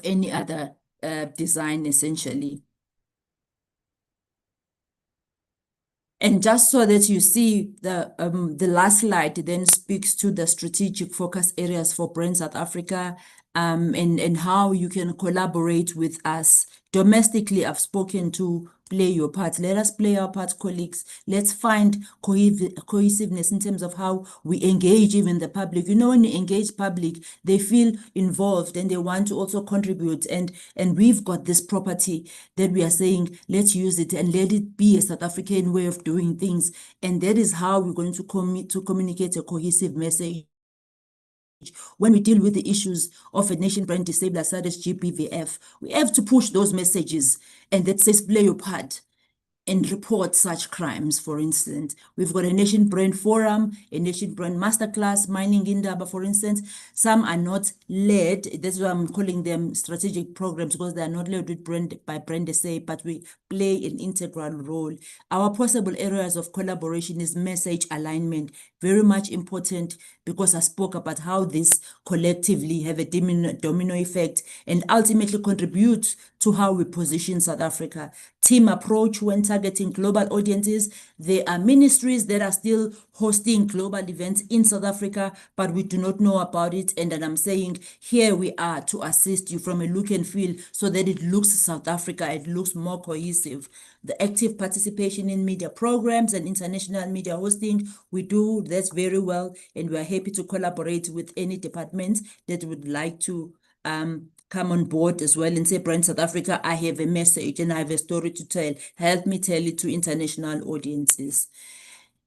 any other design, essentially. And just so that you see, the last slide then speaks to the strategic focus areas for Brand South Africa, and how you can collaborate with us. Domestically, I've spoken to play your part. Let us play our part, colleagues. Let's find cohesiveness in terms of how we engage even the public. You know, when you engage public, they feel involved and they want to also contribute. And we've got this property that we are saying, let's use it and let it be a South African way of doing things. And that is how we're going to communicate a cohesive message. When we deal with the issues of a nation brand disabled such as GBVF, we have to push those messages and that says play your part and report such crimes. For instance, we've got a nation brand forum, a nation brand masterclass, mining Indaba, for instance. Some are not led, that's why I'm calling them strategic programs, because they are not led with by brand SA, but we play an integral role. Our possible areas of collaboration is message alignment, very much important, because I spoke about how this collectively have a domino effect and ultimately contribute to how we position South Africa. Team approach when targeting global audiences. There are ministries that are still hosting global events in South Africa, but we do not know about it. And then I'm saying, here we are to assist you from a look and feel so that it looks South Africa, it looks more cohesive. The active participation in media programs and international media hosting, we do that very well, and we are happy to collaborate with any department that would like to come on board as well and say, Brand South Africa, I have a message and I have a story to tell. Help me tell it to international audiences.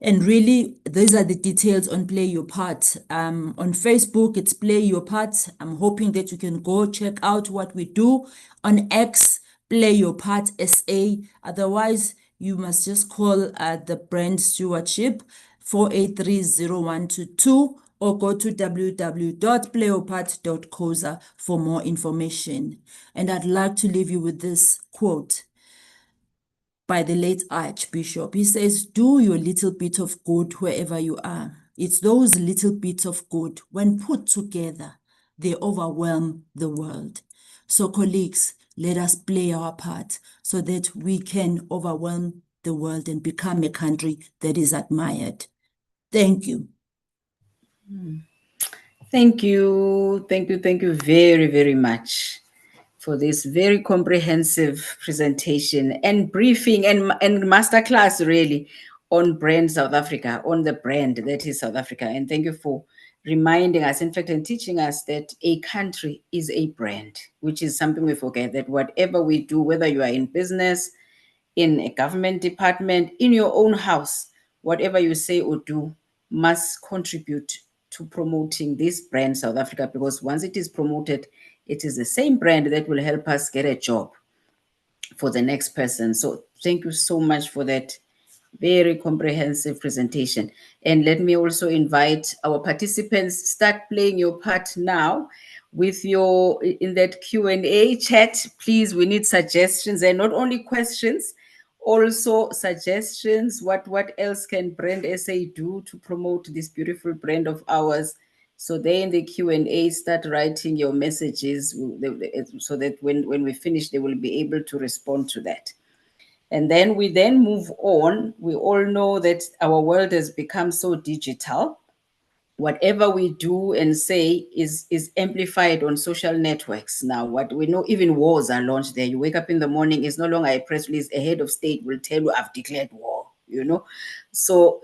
And really, these are the details on Play Your Part. On Facebook, it's Play Your Part. I'm hoping that you can go check out what we do. On X, Play Your Part SA. Otherwise, you must just call the brand stewardship 4830122 or go to www.playyourpart.coza for more information. And I'd like to leave you with this quote by the late Archbishop. He says, do your little bit of good wherever you are. It's those little bits of good, when put together, they overwhelm the world. So colleagues, let us play our part so that we can overwhelm the world and become a country that is admired. Thank you. Thank you. Thank you. Thank you very, very much for this very comprehensive presentation and briefing and masterclass, really, on Brand South Africa, on the brand that is South Africa. And thank you for reminding us, in fact, and teaching us that a country is a brand, which is something we forget, that whatever we do, whether you are in business, in a government department, in your own house, whatever you say or do must contribute to promoting this brand South Africa, because once it is promoted, it is the same brand that will help us get a job for the next person. So thank you so much for that very comprehensive presentation. And let me also invite our participants, start playing your part now with your, in that Q&A chat. Please, we need suggestions, and not only questions, also suggestions. What else can Brand SA do to promote this beautiful brand of ours? So they in the Q&A, start writing your messages so that when we finish, they will be able to respond to that. And then we move on. We all know that our world has become so digital. whatever we do and say is amplified on social networks now. What we know, even wars are launched there. You wake up in the morning, it's no longer a press release. A head of state will tell you, I've declared war, you know. So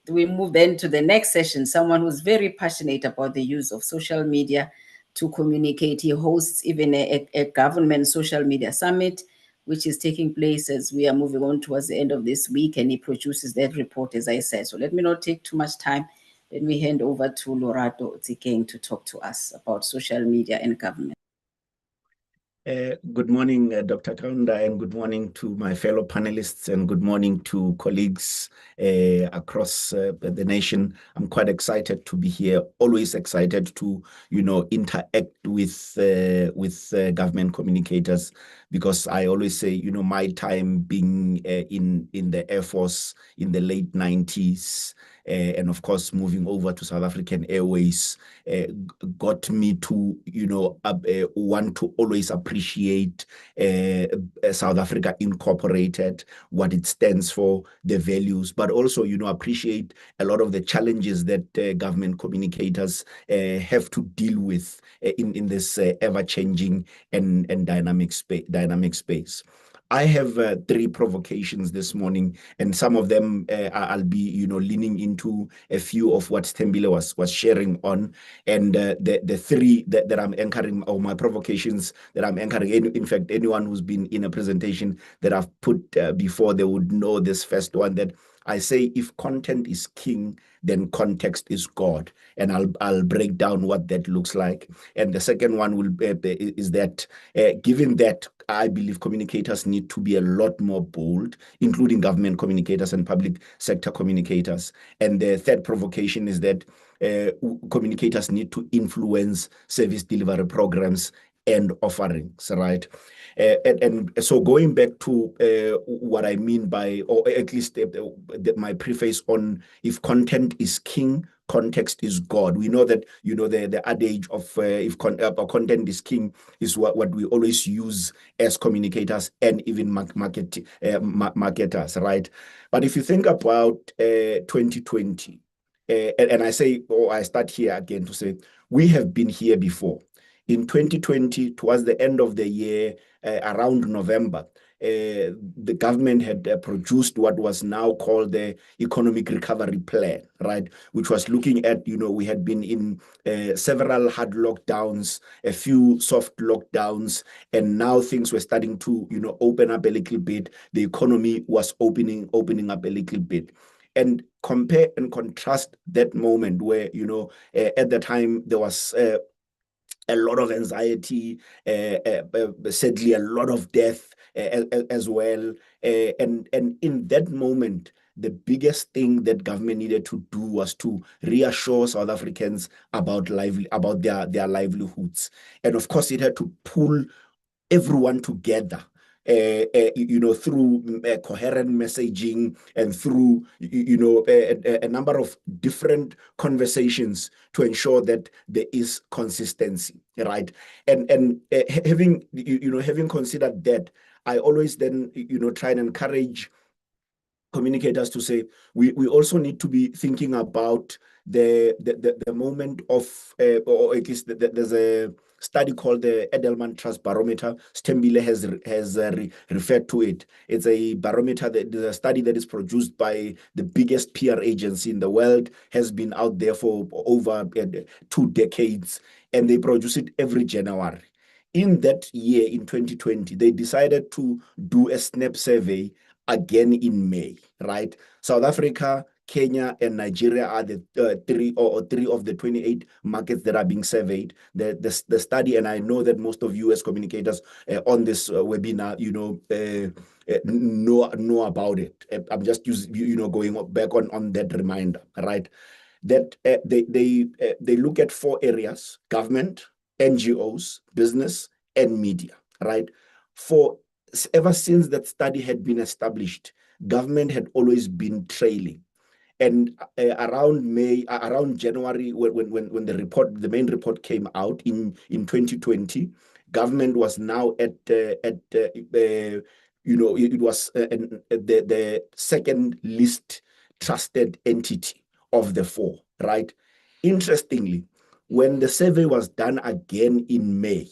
we move then to the next session. Someone who's very passionate about the use of social media to communicate. He hosts even a government social media summit, which is taking place as we are moving on towards the end of this week, and he produces that report, as I said. So let me not take too much time. Let me hand over to Lorato Tsikeng to talk to us about social media and government. Good morning, Dr. Kaunda, and good morning to my fellow panelists, and good morning to colleagues across the nation. I'm quite excited to be here, always excited to, interact with government communicators, because I always say, my time being in the Air Force in the late 90s, and of course, moving over to South African Airways got me to, want to always appreciate South Africa Incorporated, what it stands for, the values, but also, appreciate a lot of the challenges that government communicators have to deal with in this ever-changing and dynamic space. I have 3 provocations this morning, and some of them I'll be, leaning into a few of what Thembile was sharing on, and the 3 that I'm anchoring, or my provocations that I'm anchoring. In fact, anyone who's been in a presentation that I've put before, they would know this first one, that I say, if content is king, then context is God, and I'll break down what that looks like. And the second one is that given that I believe communicators need to be a lot more bold, including government communicators and public sector communicators. And the third provocation is that communicators need to influence service delivery programs and offerings, right? And so going back to what I mean by, or at least my preface on, if content is king, context is God. We know that, the adage of if content is king is what we always use as communicators and even marketers, right? But if you think about 2020, and I say, or I start here again to say, we have been here before. In 2020, towards the end of the year, around November, the government had produced what was now called the Economic Recovery Plan, right? Which was looking at, we had been in several hard lockdowns, a few soft lockdowns, and now things were starting to, open up a little bit. The economy was opening up a little bit. And compare and contrast that moment where, at the time there was a lot of anxiety, sadly, a lot of death as well. And in that moment, the biggest thing that government needed to do was to reassure South Africans about their livelihoods. And of course, it had to pull everyone together, through coherent messaging and through, a number of different conversations to ensure that there is consistency, right? And having considered that, I always then, try and encourage communicators to say we also need to be thinking about the moment of, or at least there's a study called the Edelman Trust Barometer. Stembile has referred to it. It's a barometer, there's a study that is produced by the biggest PR agency in the world, has been out there for over 2 decades, and they produce it every January. In that year, in 2020, they decided to do a snap survey again in May, right? South Africa, Kenya, and Nigeria are the three of the 28 markets that are being surveyed. The study, and I know that most of you as communicators on this webinar, know about it. I'm just going back on that reminder, right? That they look at 4 areas: government, NGOs, business, and media, right? Ever since that study had been established, government had always been trailing. And around January, when the main report came out in 2020, government was now at it was the second least trusted entity of the 4, right? Interestingly, when the survey was done again in May,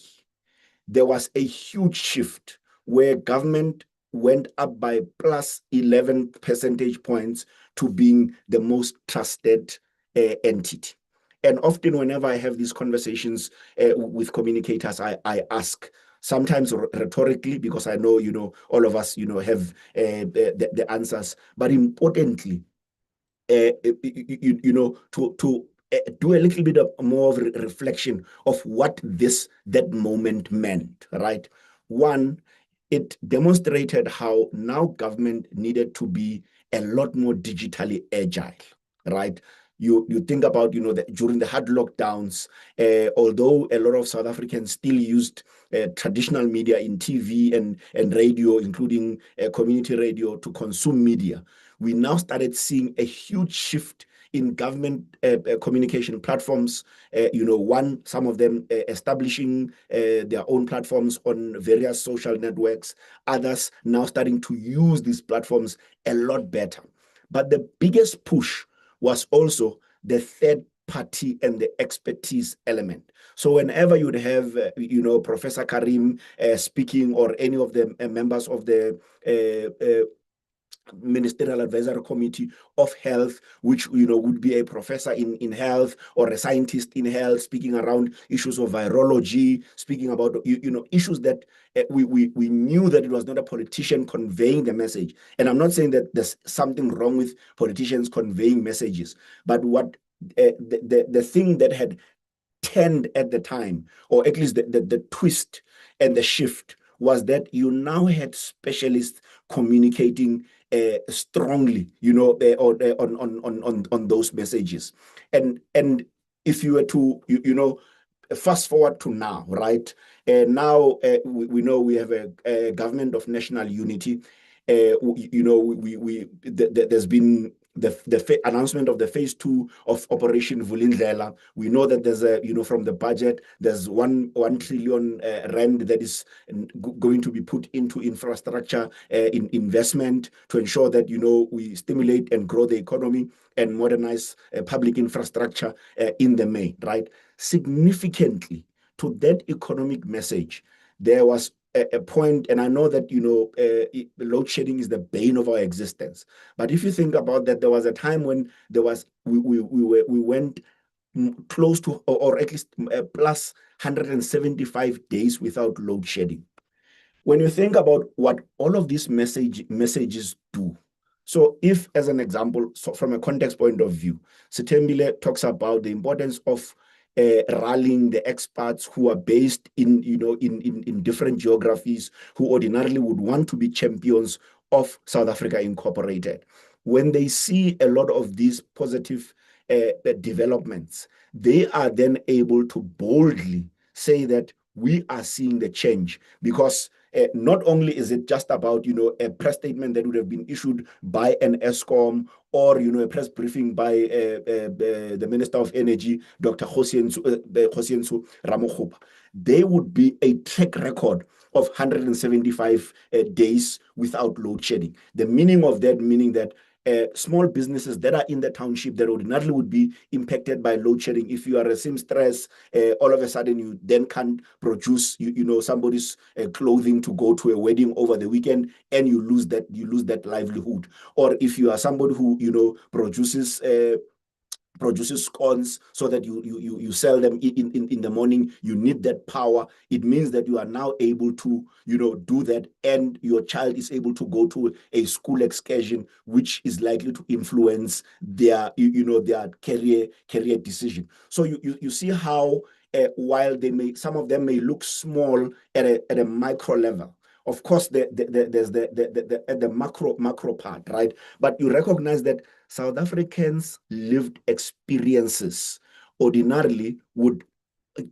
there was a huge shift where government went up by plus 11 percentage points to being the most trusted entity. And often whenever I have these conversations with communicators, I ask, sometimes rhetorically, because I know, all of us, have the answers, but importantly, to do a little bit of more of reflection of what that moment meant, right? One, it demonstrated how now government needed to be a lot more digitally agile, right? You think about, that during the hard lockdowns, although a lot of South Africans still used traditional media in TV and radio, including community radio, to consume media, we now started seeing a huge shift in government communication platforms. Some of them establishing their own platforms on various social networks, others now starting to use these platforms a lot better. But the biggest push was also the third party and the expertise element. So whenever you'd have, Professor Karim speaking, or any of the members of the Ministerial Advisory Committee of Health, which would be a professor in health or a scientist in health, speaking around issues of virology, speaking about issues that we knew that it was not a politician conveying the message. And I'm not saying that there's something wrong with politicians conveying messages, but what the thing that had turned at the time, or at least the twist and the shift, was that you now had specialists communicating strongly, on those messages. And if you were to, fast forward to now, right? Now we know we have a government of national unity. There's been the announcement of the phase 2 of Operation Vulindlela. We know that there's from the budget, there's 1 trillion rand that is going to be put into infrastructure investment to ensure that, we stimulate and grow the economy and modernize public infrastructure in the main, right? Significantly to that economic message, there was a point, and I know that load shedding is the bane of our existence. But if you think about that, there was a time when we went close to, or at least plus 175 days without load shedding. When you think about what all of these messages do, so if, as an example, so from a context point of view, Sithembile talks about the importance of rallying the experts who are based in different geographies, who ordinarily would want to be champions of South Africa Incorporated. When they see a lot of these positive developments, they are then able to boldly say that we are seeing the change, because not only is it just about a press statement that would have been issued by an ESCOM, or a press briefing by the Minister of Energy, Dr. Kgosientsho Ramokgopa. There would be a track record of 175 days without load shedding. The meaning of that, meaning that small businesses that are in the township that ordinarily would be impacted by load shedding. If you are a seamstress, all of a sudden you then can't produce, somebody's clothing to go to a wedding over the weekend, and you lose that livelihood. Or if you are somebody who produces scones so that you sell them in the morning, you need that power. It means that you are now able to do that, and your child is able to go to a school excursion, which is likely to influence their their career decision. So you see how while some of them may look small at a micro level, of course, there's the macro part, right? But you recognize that South Africans' lived experiences ordinarily would,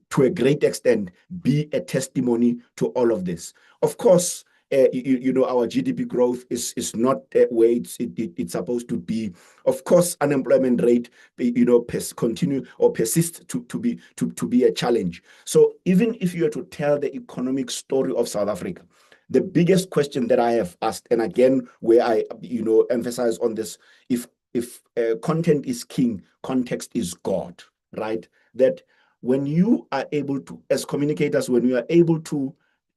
to a great extent, be a testimony to all of this. Of course, our GDP growth is not where it's supposed to be. Of course, unemployment rate, continue or persist to be a challenge. So even if you were to tell the economic story of South Africa, the biggest question that I have asked, and again, where I emphasize on this, if content is king, context is God, right? That when you are able to, as communicators, when you are able to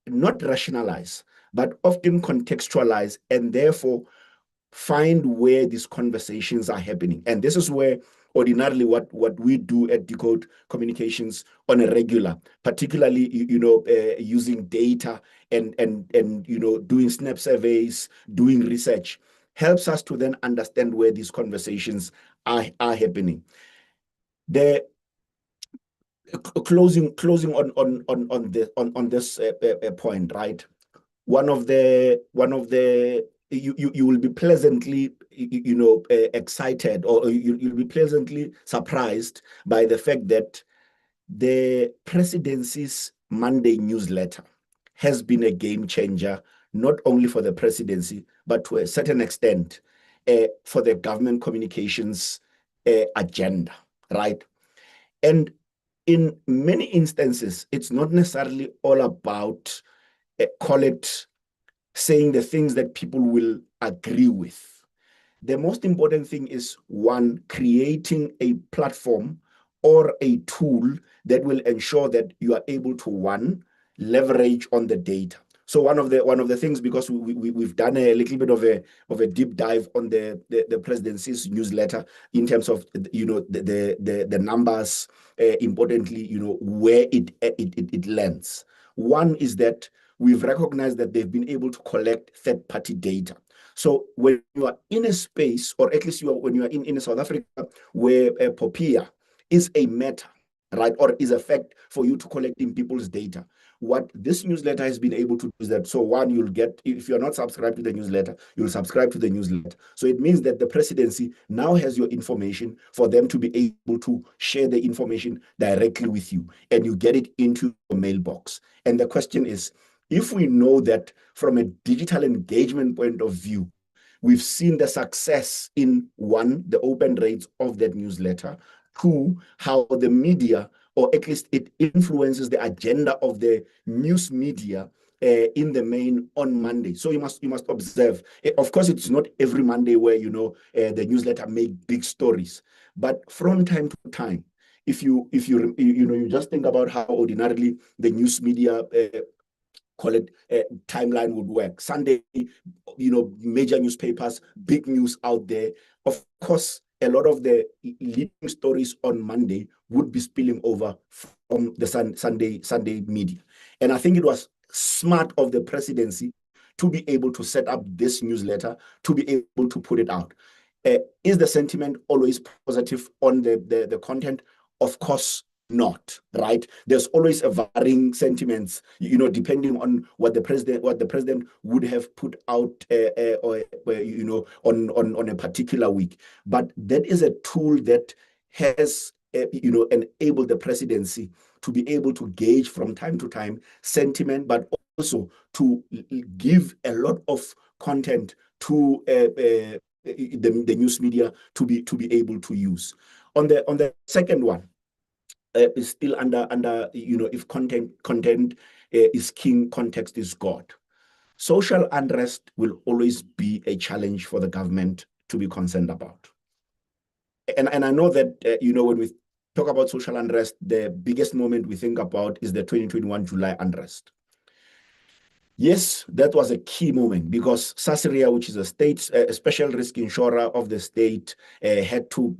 not rationalize, but often contextualize, and therefore find where these conversations are happening. And this is where ordinarily what we do at Decode Communications on a regular, particularly using data and doing snap surveys, doing research, helps us to then understand where these conversations are happening. The closing on this point, right? One of the you will be pleasantly excited, or you'll be pleasantly surprised by the fact that the presidency's Monday newsletter has been a game changer, not only for the presidency, but to a certain extent for the government communications agenda, right? And in many instances, it's not necessarily all about call it saying the things that people will agree with. The most important thing is, one, creating a platform or a tool that will ensure that you are able to, one, leverage on the data. So one of the things, because we've done a little bit of a deep dive on the presidency's newsletter in terms of the numbers, importantly, where it lands. One is that we've recognized that they've been able to collect third-party data. So when you are in a space, or at least when you are in South Africa, where Popia is a matter, right, or is a fact for you to collect in people's data, what this newsletter has been able to do is that, so one, you'll get, if you're not subscribed to the newsletter, you'll subscribe to the newsletter. So it means that the presidency now has your information for them to be able to share the information directly with you, and you get it into your mailbox. And the question is, if we know that from a digital engagement point of view, we've seen the success in, one, the open rates of that newsletter, two, how the media, or at least it influences the agenda of the news media in the main on Monday. So you must observe. Of course, it's not every Monday where the newsletter make big stories, but from time to time, if you just think about how ordinarily the news media call it timeline would work. Sunday, major newspapers, big news out there. Of course, a lot of the leading stories on Monday would be spilling over from the Sunday media. And I think it was smart of the presidency to be able to set up this newsletter, to be able to put it out. Is the sentiment always positive on the content? Of course not, right? There's always a varying sentiments, depending on what the president would have put out on a particular week. But that is a tool that has enabled the presidency to be able to gauge from time to time sentiment, but also to give a lot of content to the news media to be able to use. On the second one, is still under if content is king, context is God. Social unrest will always be a challenge for the government to be concerned about. And I know that when we talk about social unrest, the biggest moment we think about is the 2021 July unrest. Yes, that was a key moment because Sasiria, which is a state, a special risk insurer of the state, had to,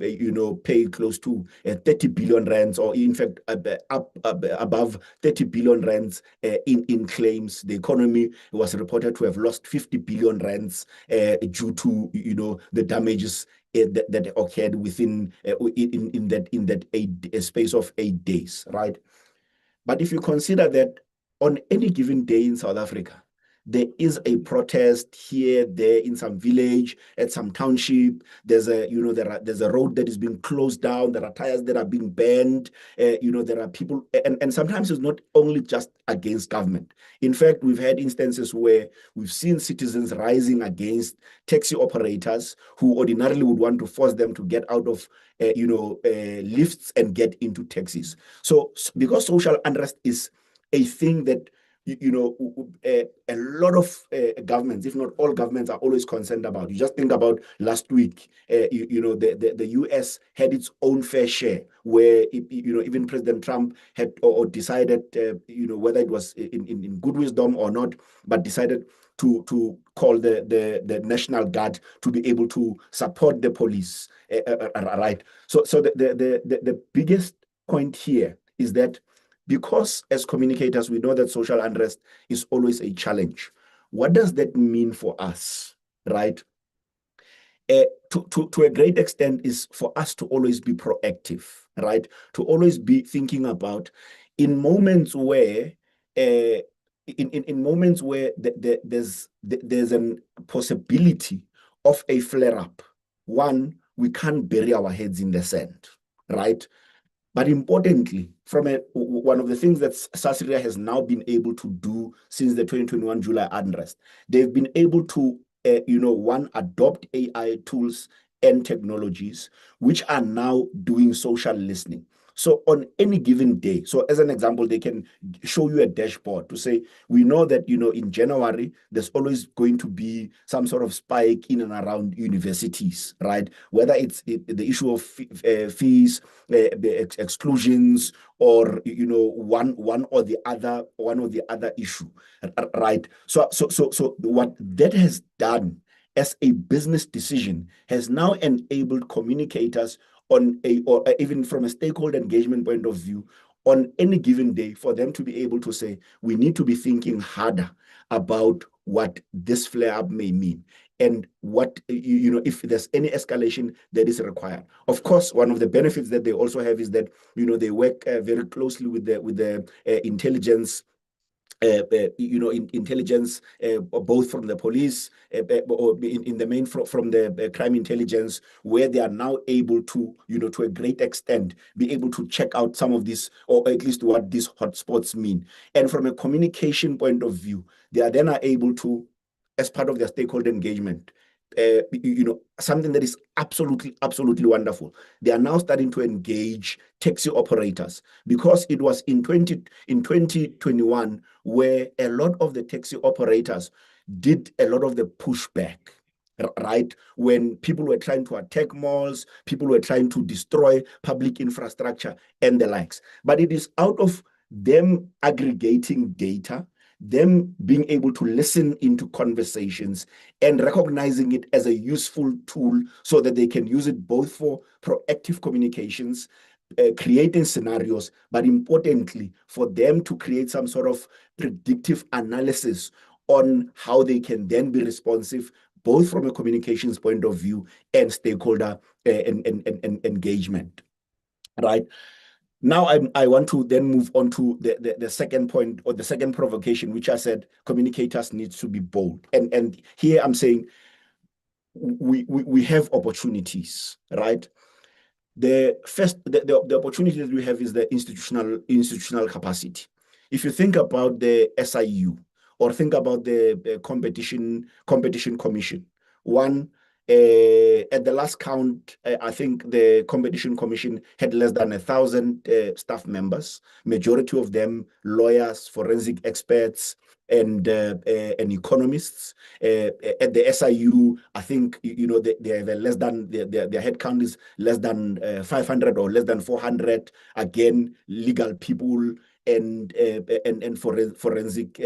pay close to 30 billion rands, or in fact, above 30 billion rands in claims. The economy was reported to have lost 50 billion rands due to, the damages that occurred within in that space of 8 days, right? But if you consider that on any given day in South Africa, there is a protest here, there, in some village, at some township. There's there's a road that is being closed down. There are tires that are being burned. There are people, and sometimes it's not only just against government. In fact, we've had instances where we've seen citizens rising against taxi operators who ordinarily would want to force them to get out of lifts and get into taxis. So because social unrest is a thing that a lot of governments, if not all governments, are always concerned about. You just think about last week, the US had its own fair share where, even President Trump had or decided, whether it was in good wisdom or not, but decided to call the National Guard to be able to support the police, right? So the biggest point here is that because as communicators, we know that social unrest is always a challenge. What does that mean for us, right? To a great extent is for us to always be proactive, right? To always be thinking about in moments where in moments where there's a possibility of a flare-up. One, we can't bury our heads in the sand, right? But importantly, one of the things that Sasiria has now been able to do since the 2021 July unrest, they've been able to, adopt AI tools and technologies, which are now doing social listening. So on any given day, so as an example, they can show you a dashboard to say, we know that, in January, there's always going to be some sort of spike in and around universities, right? Whether it's the issue of fees, the exclusions, or, one or the other issue, right? So what that has done as a business decision has now enabled communicators or even from a stakeholder engagement point of view, on any given day, for them to be able to say, we need to be thinking harder about what this flare-up may mean and what, if there's any escalation that is required. Of course, one of the benefits that they also have is that, they work very closely with the intelligence intelligence, both from the police or in the main from the crime intelligence, where they are now able to, to a great extent, be able to check out some of these, or at least what these hotspots mean. And from a communication point of view, they are then able to, as part of their stakeholder engagement, something that is absolutely wonderful. They are now starting to engage taxi operators, because it was in 2021 where a lot of the taxi operators did a lot of the pushback, right? When people were trying to attack malls, people were trying to destroy public infrastructure and the likes. But it is out of them aggregating data, them being able to listen into conversations and recognizing it as a useful tool so that they can use it both for proactive communications, creating scenarios, but importantly, for them to create some sort of predictive analysis on how they can then be responsive, both from a communications point of view and stakeholder engagement, right? Now I want to then move on to the second point, or the second provocation, which I said communicators need to be bold. And here I'm saying we have opportunities, right? The opportunity that we have is the institutional capacity. If you think about the SIU, or think about the competition commission, one, at the last count, I think the Competition Commission had less than 1,000 staff members, majority of them lawyers, forensic experts, and economists. At the SIU, I think they have less than their headcount is less than 500 or less than 400. Again, legal people and forensic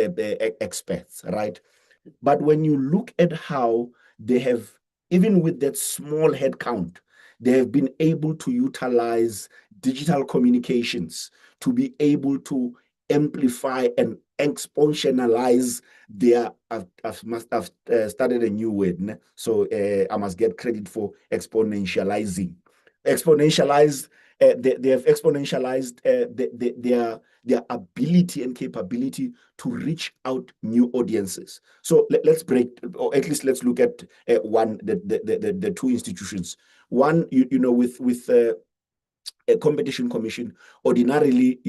experts, right? But when you look at how they have, even with that small head count, they have been able to utilize digital communications to be able to amplify and exponentialize their, I've started a new word, so I must get credit for exponentializing. Exponentialized, they have exponentialized their ability and capability to reach out new audiences. So let's break, or at least let's look at the two institutions. One, with a competition commission, ordinarily,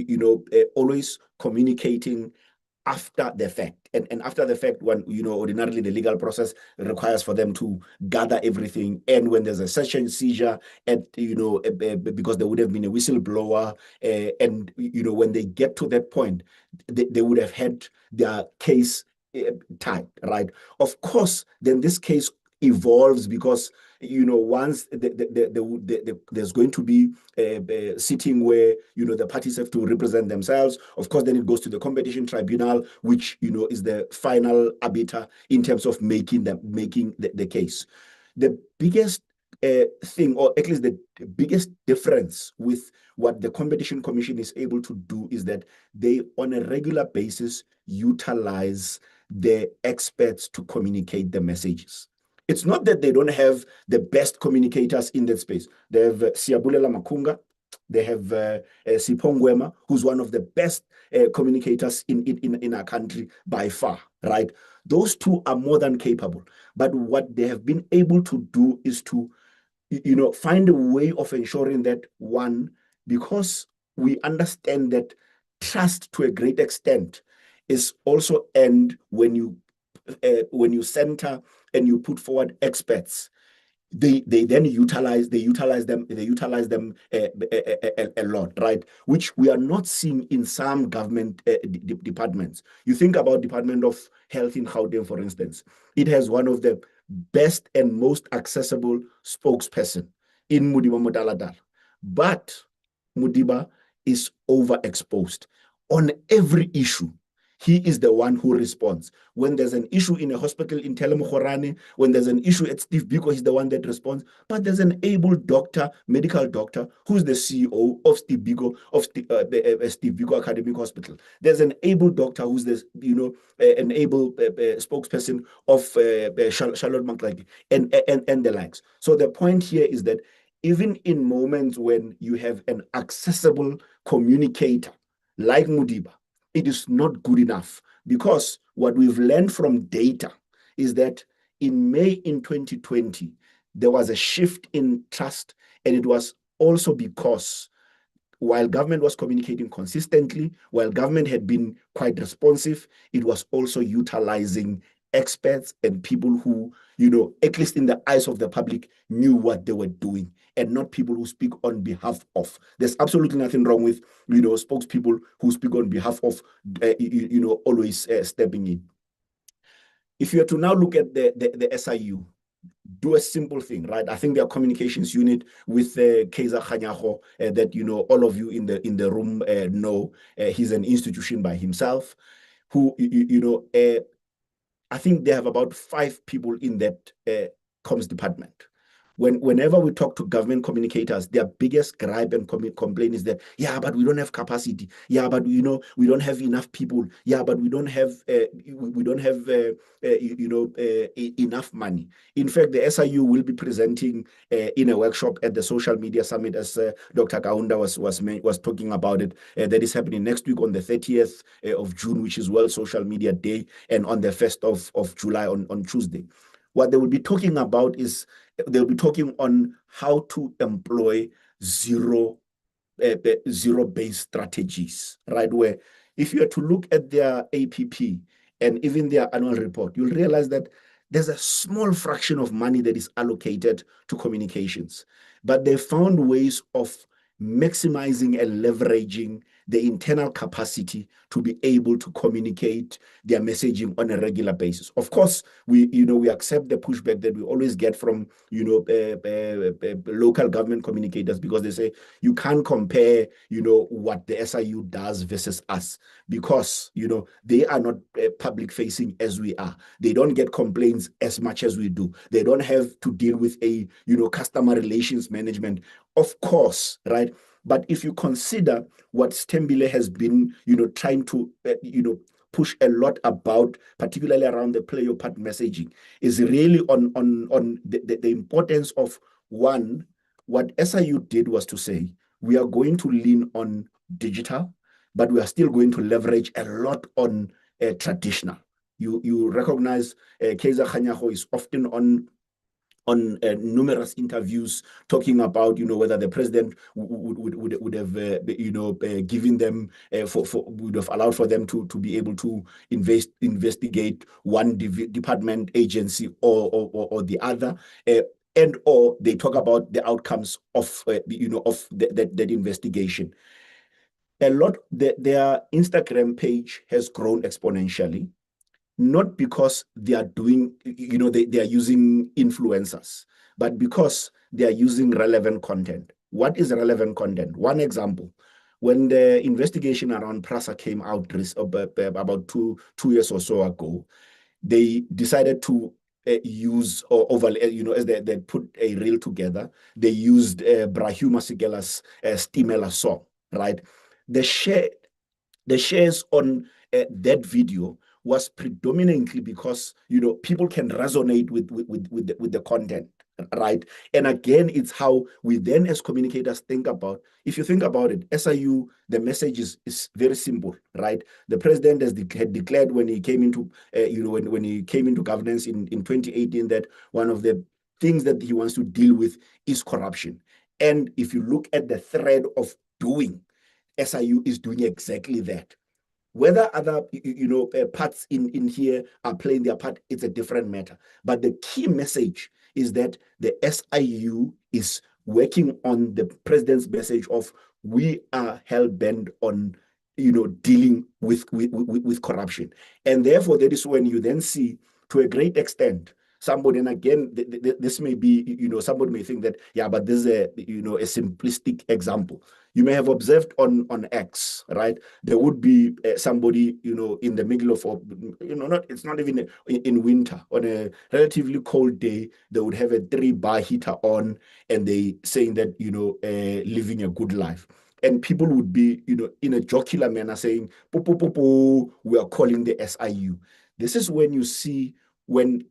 always communicating after the fact. And after the fact, when, ordinarily the legal process requires for them to gather everything. And when there's a search and seizure, because there would have been a whistleblower, and, when they get to that point, they would have had their case tied, right? Of course, then this case evolves because once there's going to be a sitting where the parties have to represent themselves. Of course, then it goes to the competition tribunal, which is the final arbiter in terms of making the case. The biggest thing, or at least the biggest difference with what the Competition Commission is able to do, is that they, on a regular basis, utilize the experts to communicate the messages. It's not that they don't have the best communicators in that space. They have Siabulela Makunga. They have Sipho Ngwema, who's one of the best communicators in our country by far, right? Those two are more than capable. But what they have been able to do is to, find a way of ensuring that, one, because we understand that trust to a great extent is also earned when you center and you put forward experts. They then utilize them a lot, right? Which we are not seeing in some government departments. You think about Department of Health in Gauteng, for instance. It has one of the best and most accessible spokesperson in Mudiba Motaladal. But Mudiba is overexposed on every issue. He is the one who responds. When there's an issue in a hospital in Telemukhorane, when there's an issue at Steve Biko, he's the one that responds. But there's an able doctor, medical doctor, who's the CEO of Steve Biko, Steve Biko Academic Hospital. There's an able doctor who's the, an able spokesperson of Charlotte McLeod and the likes. So the point here is that even in moments when you have an accessible communicator like Mudiba, it is not good enough, because what we've learned from data is that in May in 2020, there was a shift in trust, and it was also because while government was communicating consistently, while government had been quite responsive, it was also utilizing experts and people who, at least in the eyes of the public, knew what they were doing, and not people who speak on behalf of. There's absolutely nothing wrong with, spokespeople who speak on behalf of, always stepping in. If you are to now look at the SIU, do a simple thing, right? I think their communications unit with Kaiser Khanyago, that all of you in the room know. He's an institution by himself, who I think they have about 5 people in that comms department. Whenever we talk to government communicators, their biggest gripe and complaint is that, yeah, but we don't have capacity. Yeah, but we don't have enough people. Yeah, but we don't have enough money. In fact, the SIU will be presenting in a workshop at the Social Media Summit, as Dr. Kaunda was talking about it. That is happening next week on the 30th of June, which is World Social Media Day, and on the 1st of July on Tuesday. What they will be talking about is they'll be talking on how to employ zero-based strategies, right? Where if you are to look at their APP and even their annual report, you'll realize that there's a small fraction of money that is allocated to communications, but they found ways of maximizing and leveraging the internal capacity to be able to communicate their messaging on a regular basis. Of course, we accept the pushback that we always get from local government communicators, because they say you can't compare what the SIU does versus us, because they are not public facing as we are. They don't get complaints as much as we do. They don't have to deal with a customer relations management, of course, right? But if you consider what Stembile has been, trying to, push a lot about, particularly around the play your part messaging, is really on the importance of, one, what SIU did was to say, we are going to lean on digital, but we are still going to leverage a lot on traditional. You recognize Kaiser Khanyago is often on on numerous interviews talking about, whether the president would have, given them would have allowed for them to be able to investigate one department, agency, or the other. And or they talk about the outcomes of that investigation. A lot, their Instagram page has grown exponentially, not because they are doing, they are using influencers, but because they are using relevant content. What is relevant content? One example, when the investigation around PRASA came out about two years or so ago, they decided to use or overlay, as they put a reel together, they used Brahuma Sigela's Stimela song, right? The shares on that video was predominantly because people can resonate with the content, right? And again, it's how we then as communicators think about. If you think about it, SIU, the message is very simple, right? The president had declared when he came into when he came into governance in 2018 that one of the things that he wants to deal with is corruption. And if you look at the thread of doing, SIU is doing exactly that. Whether other parts in here are playing their part, it's a different matter. But the key message is that the SIU is working on the president's message of we are hell-bent on dealing with corruption. And therefore, that is when you then see, to a great extent, somebody, and again, this may be, somebody may think that, yeah, but this is a simplistic example. You may have observed on X, right? There would be somebody, in the middle of, it's not even in winter, on a relatively cold day, they would have a 3-bar heater on, and they saying that, living a good life. And people would be, in a jocular manner saying, "Poo, poo, poo, poo, we are calling the SIU." This is when you see when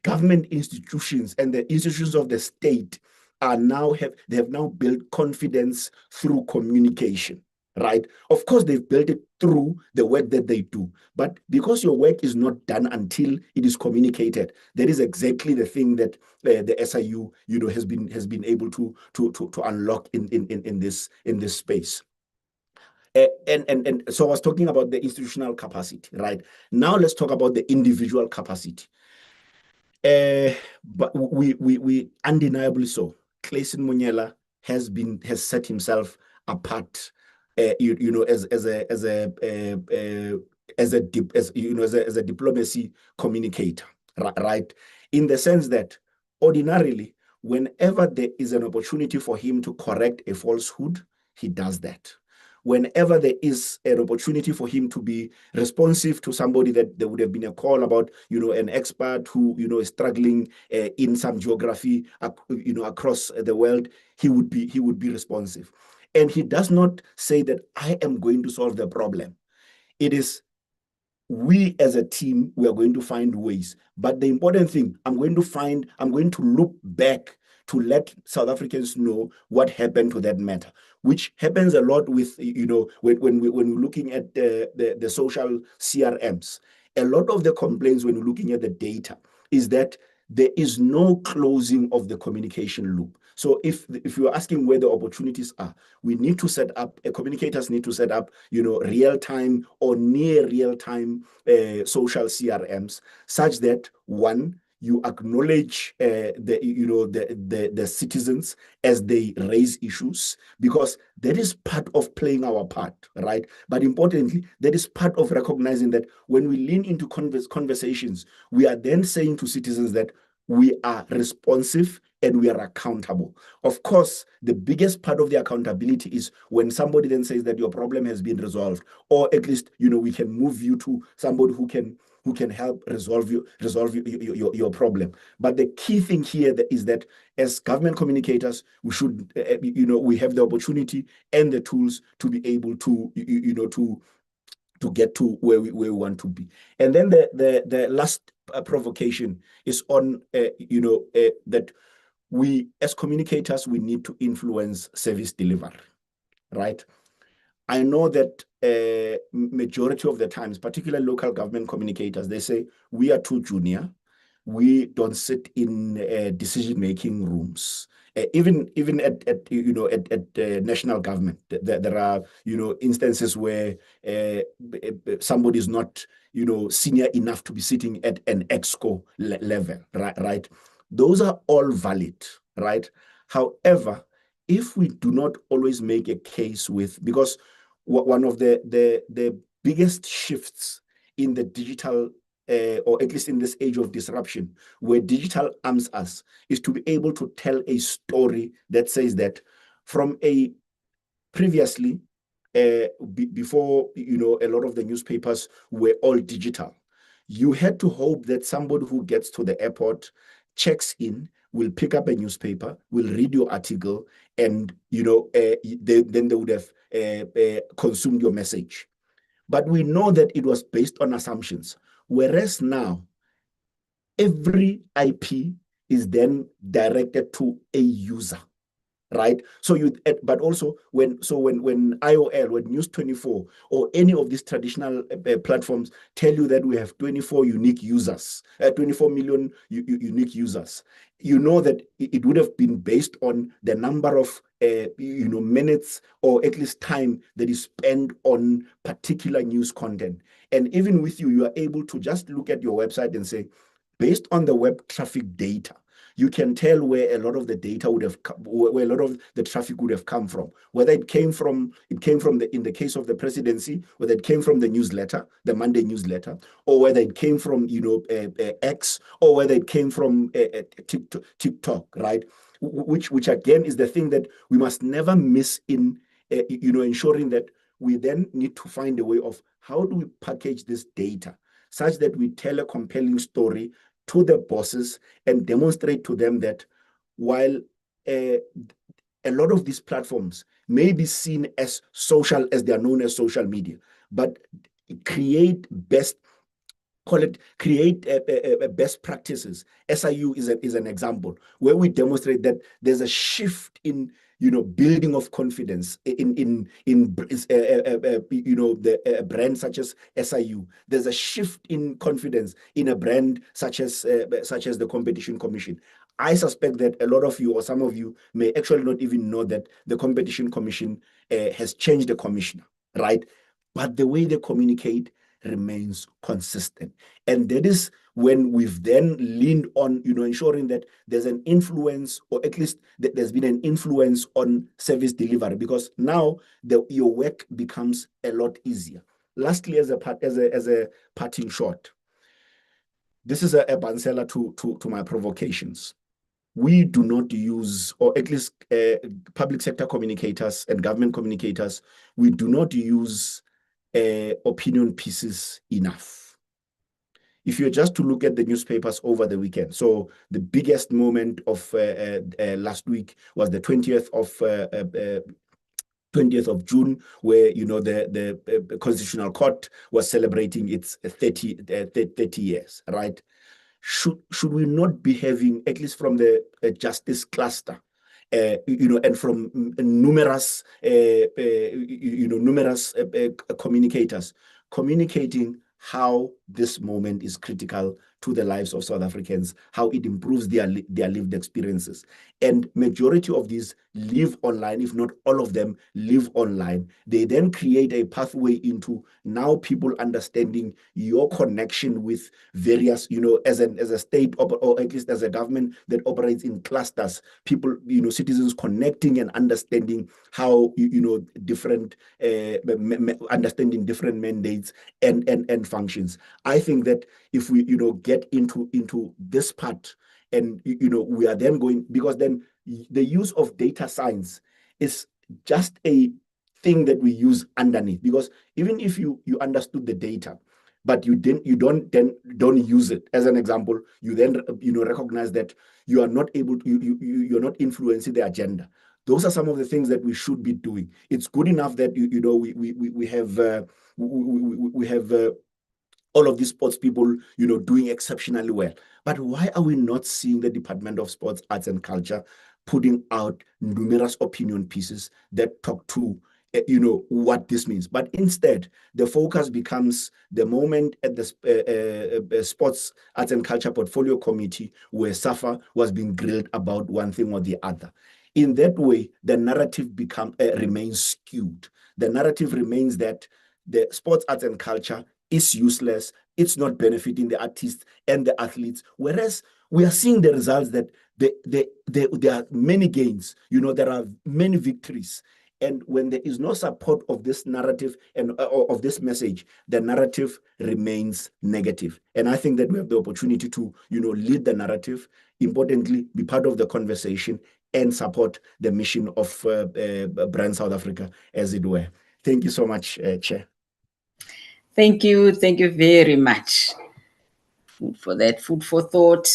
government institutions and the institutions of the state have now built confidence through communication, right? Of course, they've built it through the work that they do, but because your work is not done until it is communicated, that is exactly the thing that the SIU, has been able to unlock in this space. And so I was talking about the institutional capacity, right? Now let's talk about the individual capacity. But we undeniably so. Clayson Munyela has set himself apart, as a diplomacy communicator, right? In the sense that ordinarily, whenever there is an opportunity for him to correct a falsehood, he does that. Whenever there is an opportunity for him to be responsive to somebody that there would have been a call about, an expert who, is struggling in some geography, across the world, he would be responsive. And he does not say that I am going to solve the problem. It is we as a team, we are going to find ways. But the important thing, I'm going to look back to let South Africans know what happened to that matter, which happens a lot with, when we're looking at the social CRMs. A lot of the complaints when we're looking at the data is that there is no closing of the communication loop. So if you're asking where the opportunities are, we need to set up, communicators need to set up, real-time or near real-time social CRMs, such that one, you acknowledge the citizens as they raise issues, because that is part of playing our part, right? But importantly, that is part of recognizing that when we lean into conversations, we are then saying to citizens that we are responsive and we are accountable. Of course, the biggest part of the accountability is when somebody then says that your problem has been resolved, or at least, we can move you to somebody who can help resolve your problem. But the key thing here is that as government communicators, we should, we have the opportunity and the tools to be able to, to get to where we want to be. And then the last provocation is on, that we, as communicators, we need to influence service delivery, right? I know that majority of the times, particularly local government communicators, they say, we are too junior, we don't sit in decision-making rooms. Even at national government, there are instances where somebody is not senior enough to be sitting at an exco level, right? Those are all valid, right? However, if we do not always make a case with, because one of the biggest shifts in the digital, or at least in this age of disruption, where digital arms us, is to be able to tell a story that says that from a previously, before a lot of the newspapers were all digital, you had to hope that somebody who gets to the airport, checks in, will pick up a newspaper, will read your article, and then they would have consumed your message. But we know that it was based on assumptions. Whereas now, every IP is then directed to a user, right? So but also when IOL, when News 24 or any of these traditional platforms tell you that we have 24 unique users, 24 million unique users, you know that it would have been based on the number of minutes or at least time that is spent on particular news content. And even with you are able to just look at your website and say, based on the web traffic data, you can tell where a lot of the data would have, where a lot of the traffic would have come from. Whether it came from in the case of the presidency, whether it came from the newsletter, the Monday newsletter, or whether it came from X, or whether it came from TikTok, right? Which again is the thing that we must never miss in ensuring that we then need to find a way of how do we package this data such that we tell a compelling story to the bosses and demonstrate to them that while a lot of these platforms may be seen as social, as they are known as social media, but create best best practices. SIU is an example where we demonstrate that there's a shift in building of confidence in the brand such as SIU. There's a shift in confidence in a brand such as the Competition Commission. I suspect that a lot of you or some of you may actually not even know that the Competition Commission has changed the commissioner, right? But the way they communicate remains consistent. And that is when we've then leaned on, ensuring that there's an influence, or at least that there's been an influence on service delivery, because now your work becomes a lot easier. Lastly, as a parting shot, this is a bansela to my provocations. We do not use, or at least public sector communicators and government communicators, we do not use opinion pieces enough. If you're just to look at the newspapers over the weekend, so the biggest moment of last week was the 20th of June, where the Constitutional Court was celebrating its 30 years, right? Should we not be having, at least from the justice cluster, and from numerous communicators communicating how this moment is critical to the lives of South Africans, how it improves their lived experiences. And majority of these live online, if not all of them live online. They then create a pathway into now people understanding your connection with various, as a state or at least as a government that operates in clusters, people, citizens connecting and understanding how, different, understanding different mandates and functions. I think that if we, get into this part, and we are then going, because then the use of data science is just a thing that we use underneath, because even if you understood the data, but you don't use it, as an example, you then recognize that you are not able to, you're not influencing the agenda. Those are some of the things that we should be doing. It's good enough that we have all of these sports people, doing exceptionally well. But why are we not seeing the Department of Sports, Arts and Culture putting out numerous opinion pieces that talk to what this means. But instead, the focus becomes the moment at the Sports, Arts and Culture Portfolio Committee where SAFA was being grilled about one thing or the other. In that way, the narrative remains skewed. The narrative remains that the sports, arts, and culture is useless. It's not benefiting the artists and the athletes. Whereas we are seeing the results that there are many gains. There are many victories. And when there is no support of this narrative and of this message, the narrative remains negative. And I think that we have the opportunity to, lead the narrative, importantly, be part of the conversation and support the mission of Brand South Africa, as it were. Thank you so much, Chair. Thank you. Thank you very much for that food for thought.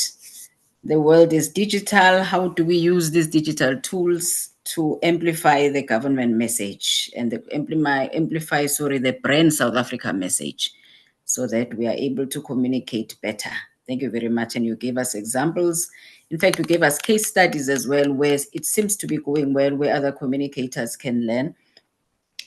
The world is digital. How do we use these digital tools to amplify the government message and amplify the Brand South Africa message so that we are able to communicate better? Thank you very much. And you gave us examples. In fact, you gave us case studies as well, where it seems to be going well, where other communicators can learn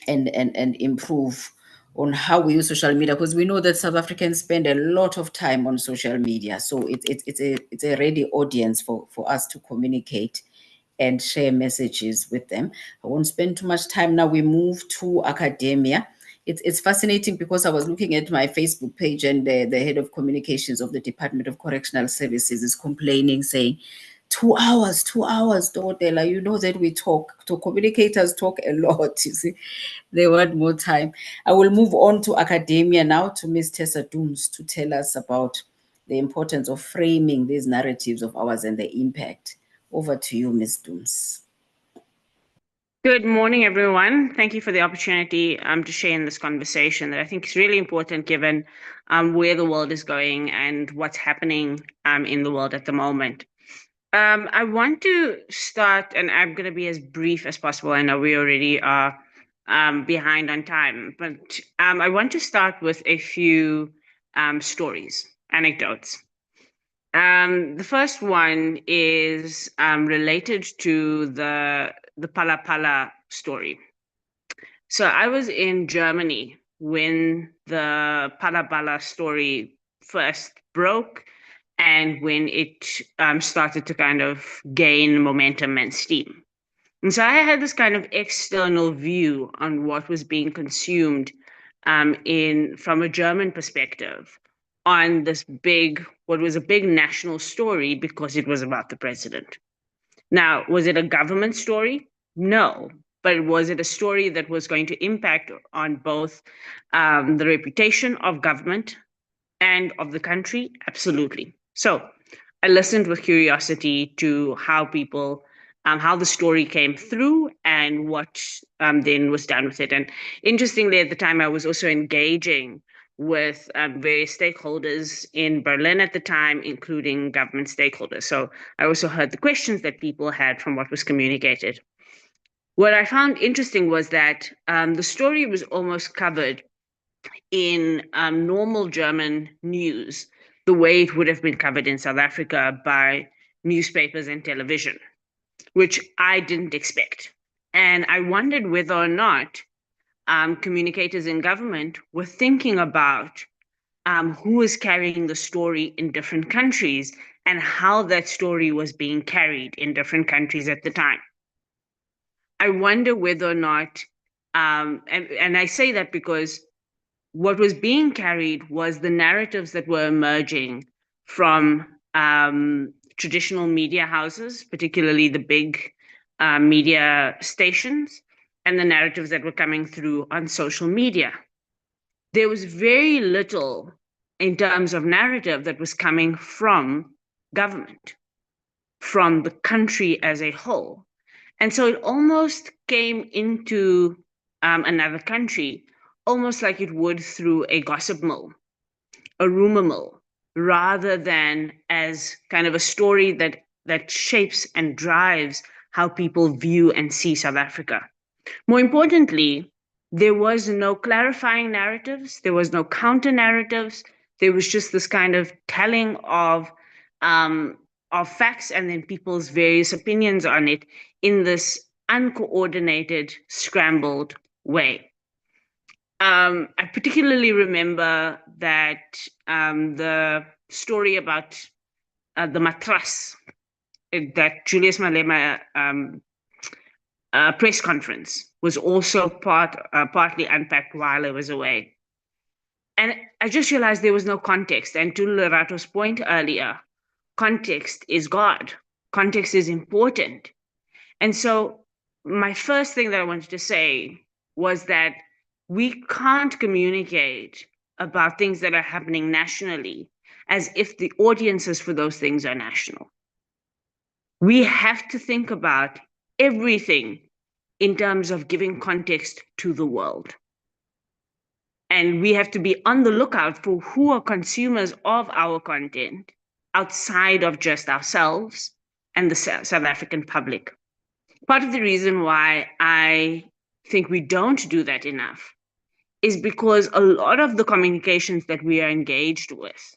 and improve on how we use social media, because we know that South Africans spend a lot of time on social media. So it's a ready audience for us to communicate and share messages with them. I won't spend too much time now. We move to academia. It's fascinating because I was looking at my Facebook page and the head of communications of the Department of Correctional Services is complaining, saying, 2 hours, Dotela, you know that we talk, to communicators talk a lot, you see. They want more time. I will move on to academia now to Ms. Tessa Dooms to tell us about the importance of framing these narratives of ours and the impact. Over to you, Ms. Dooms. Good morning, everyone. Thank you for the opportunity to share in this conversation that I think is really important given where the world is going and what's happening in the world at the moment. I want to start, and I'm going to be as brief as possible. I know we already are behind on time, but I want to start with a few stories, anecdotes. The first one is related to the Pala Pala story. So I was in Germany when the Pala Pala story first broke and when it started to kind of gain momentum and steam. And so I had this kind of external view on what was being consumed from a German perspective on this what was a big national story because it was about the president. Now, was it a government story? No. But was it a story that was going to impact on both the reputation of government and of the country? Absolutely. So I listened with curiosity to how how the story came through and what then was done with it. And interestingly, at the time, I was also engaging with various stakeholders in Berlin at the time, including government stakeholders. So I also heard the questions that people had from what was communicated. What I found interesting was that the story was almost covered in normal German news, the way it would have been covered in South Africa by newspapers and television, which I didn't expect. And I wondered whether or not communicators in government were thinking about who is carrying the story in different countries and how that story was being carried in different countries at the time. I wonder whether or not, and I say that because what was being carried was the narratives that were emerging from traditional media houses, particularly the big media stations, and the narratives that were coming through on social media. There was very little in terms of narrative that was coming from government, from the country as a whole. And so it almost came into another country, almost like it would through a gossip mill, a rumor mill, rather than as kind of a story that shapes and drives how people view and see South Africa. More importantly, there was no clarifying narratives, there was no counter narratives, there was just this kind of telling of facts and then people's various opinions on it in this uncoordinated, scrambled way. I particularly remember that the story about the matras that Julius Malema press conference was also partly unpacked while I was away. And I just realized there was no context. And to Lerato's point earlier, context is God. Context is important. And so my first thing that I wanted to say was that we can't communicate about things that are happening nationally as if the audiences for those things are national. We have to think about everything in terms of giving context to the world. And we have to be on the lookout for who are consumers of our content outside of just ourselves and the South African public. Part of the reason why I think we don't do that enough is because a lot of the communications that we are engaged with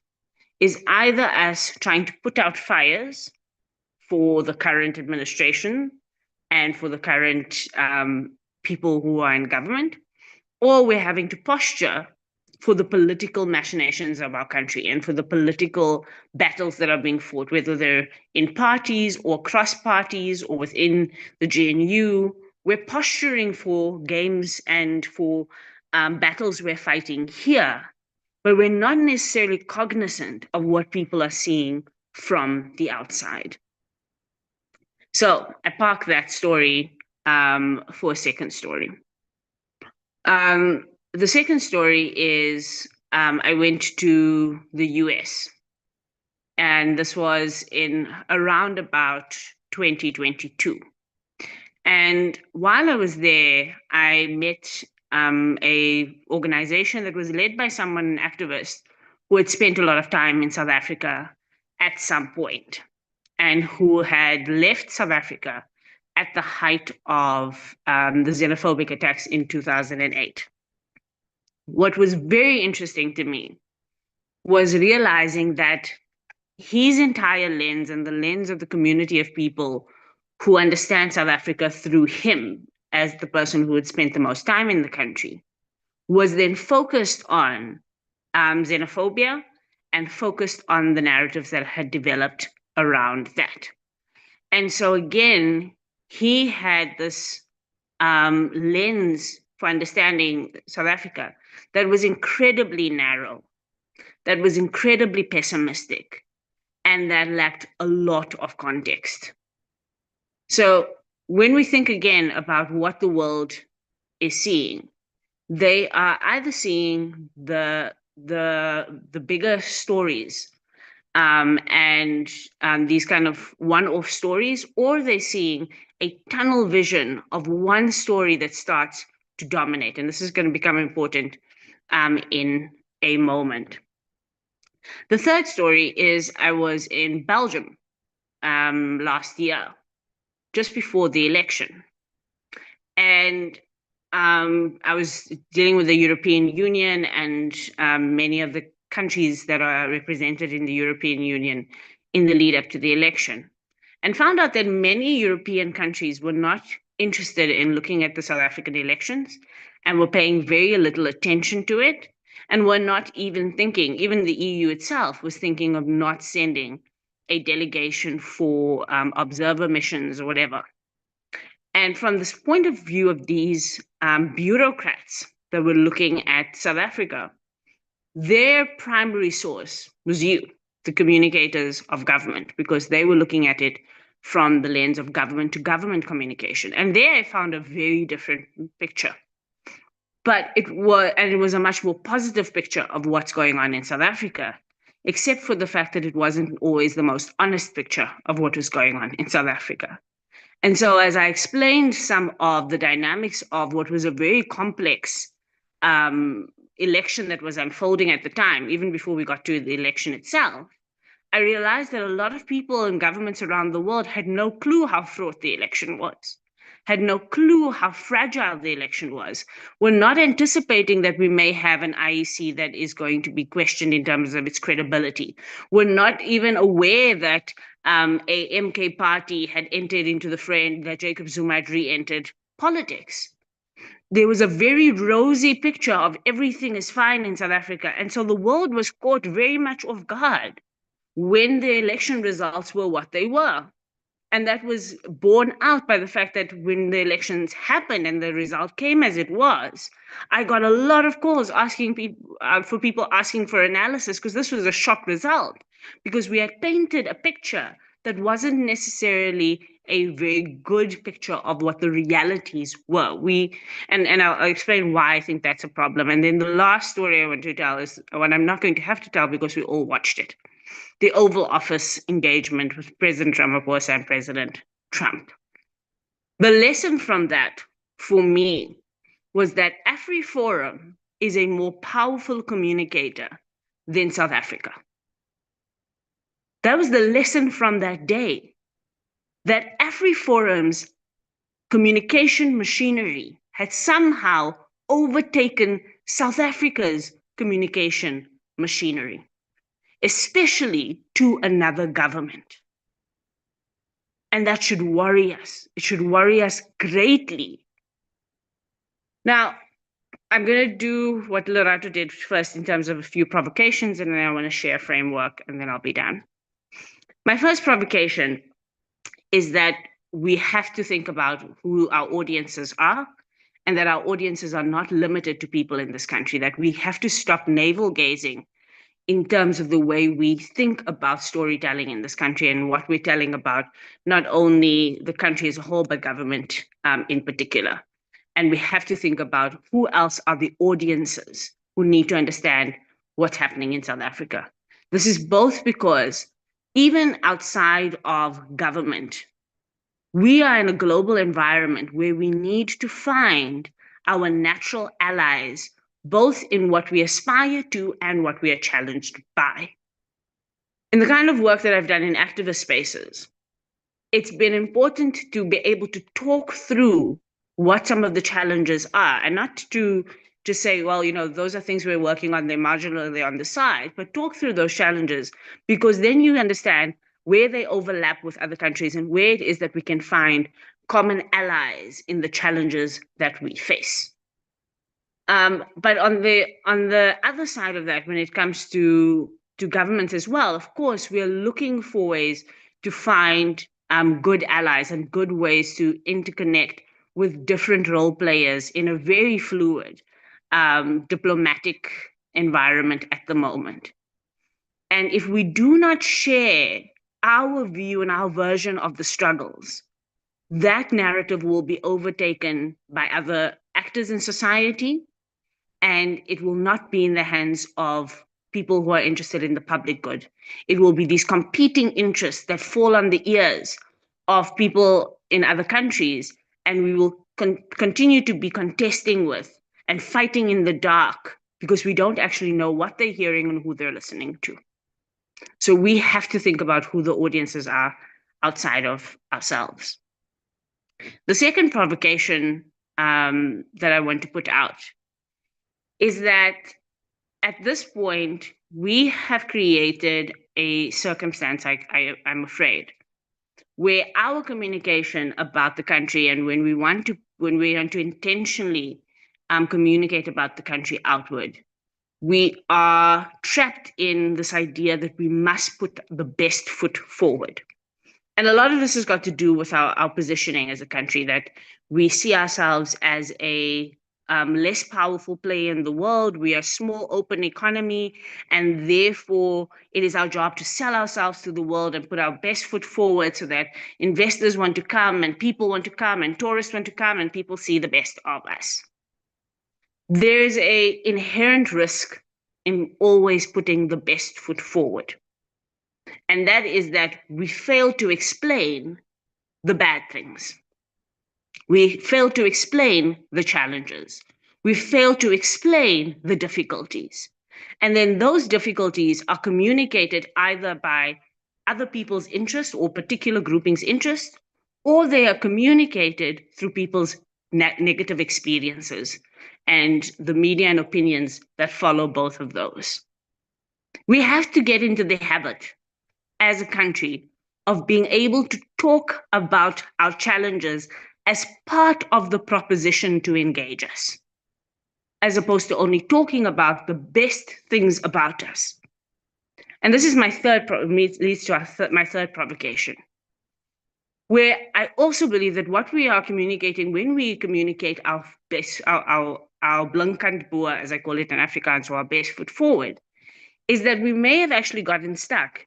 is either as trying to put out fires for the current administration and for the current people who are in government, or we're having to posture for the political machinations of our country and for the political battles that are being fought, whether they're in parties or cross parties or within the GNU. We're posturing for games and for battles we're fighting here, but we're not necessarily cognizant of what people are seeing from the outside. So I park that story for a second story. The second story is I went to the US, and this was in around about 2022. And while I was there, I met a organization that was led by someone, an activist, who had spent a lot of time in South Africa at some point, and who had left South Africa at the height of the xenophobic attacks in 2008. What was very interesting to me was realizing that his entire lens and the lens of the community of people who understand South Africa through him as the person who had spent the most time in the country was then focused on xenophobia and focused on the narratives that had developed around that. And so again, he had this lens for understanding South Africa that was incredibly narrow, that was incredibly pessimistic, and that lacked a lot of context. So when we think again about what the world is seeing, they are either seeing the bigger stories and these kind of one-off stories, or they're seeing a tunnel vision of one story that starts to dominate. And this is going to become important in a moment. The third story is I was in Belgium last year, just before the election. And I was dealing with the European Union and many of the countries that are represented in the European Union in the lead up to the election, and found out that many European countries were not interested in looking at the South African elections and were paying very little attention to it, and were not even thinking, even the EU itself was thinking of not sending a delegation for observer missions or whatever. And from this point of view of these bureaucrats that were looking at South Africa, their primary source was you, the communicators of government, because they were looking at it from the lens of government to government communication. And there I found a very different picture. But it was a much more positive picture of what's going on in South Africa, except for the fact that it wasn't always the most honest picture of what was going on in South Africa. And so as I explained some of the dynamics of what was a very complex election that was unfolding at the time, even before we got to the election itself, I realized that a lot of people in governments around the world had no clue how fraught the election was, had no clue how fragile the election was. We're not anticipating that we may have an IEC that is going to be questioned in terms of its credibility. We're not even aware that a MK party had entered into the fray, that Jacob Zuma had re-entered politics. there was a very rosy picture of everything is fine in South Africa. And so the world was caught very much off guard when the election results were what they were. And that was borne out by the fact that when the elections happened and the result came as it was, I got a lot of calls asking people for people asking for analysis, because this was a shock result, because we had painted a picture that wasn't necessarily a very good picture of what the realities were. And I'll explain why I think that's a problem. And then the last story I want to tell is one I'm not going to have to tell because we all watched it: the Oval Office engagement with President Ramaphosa and President Trump. The lesson from that, for me, was that AfriForum is a more powerful communicator than South Africa. That was the lesson from that day, that AfriForum's communication machinery had somehow overtaken South Africa's communication machinery, especially to another government. And that should worry us. It should worry us greatly. Now, I'm going to do what Lerato did first in terms of a few provocations, and then I want to share a framework, and then I'll be done. My first provocation is that we have to think about who our audiences are, and that our audiences are not limited to people in this country, that we have to stop navel gazing in terms of the way we think about storytelling in this country and what we're telling about not only the country as a whole, but government in particular. And we have to think about who else are the audiences who need to understand what's happening in South Africa. This is both because even outside of government, we are in a global environment where we need to find our natural allies, both in what we aspire to and what we are challenged by. In the kind of work that I've done in activist spaces, it's been important to be able to talk through what some of the challenges are, and not to say, well, those are things we're working on, they're marginally on the side, but talk through those challenges, because then you understand where they overlap with other countries and where it is that we can find common allies in the challenges that we face. But on the other side of that, when it comes to governments as well, of course, we are looking for ways to find good allies and good ways to interconnect with different role players in a very fluid diplomatic environment at the moment. And if we do not share our view and our version of the struggles, that narrative will be overtaken by other actors in society, and it will not be in the hands of people who are interested in the public good. It will be these competing interests that fall on the ears of people in other countries, and we will continue to be contesting with and fighting in the dark because we don't actually know what they're hearing and who they're listening to. So we have to think about who the audiences are outside of ourselves. The second provocation that I want to put out is that at this point, we have created a circumstance, I'm afraid, where our communication about the country, and when we want to intentionally communicate about the country outward, we are trapped in this idea that we must put the best foot forward. And a lot of this has got to do with our positioning as a country, that we see ourselves as a less powerful player in the world. We are a small, open economy, and therefore it is our job to sell ourselves to the world and put our best foot forward so that investors want to come and people want to come and tourists want to come and people see the best of us. There is an inherent risk in always putting the best foot forward. And that is that we fail to explain the bad things. We fail to explain the challenges. We fail to explain the difficulties. And then those difficulties are communicated either by other people's interest or particular groupings' interest, or they are communicated through people's negative experiences and the media and opinions that follow both of those. We have to get into the habit as a country of being able to talk about our challenges as part of the proposition to engage us, as opposed to only talking about the best things about us. And this is my leads to my third provocation, where I also believe that what we are communicating when we communicate our best, our blinkant boer, as I call it in Afrikaans, or our best foot forward, is that we may have actually gotten stuck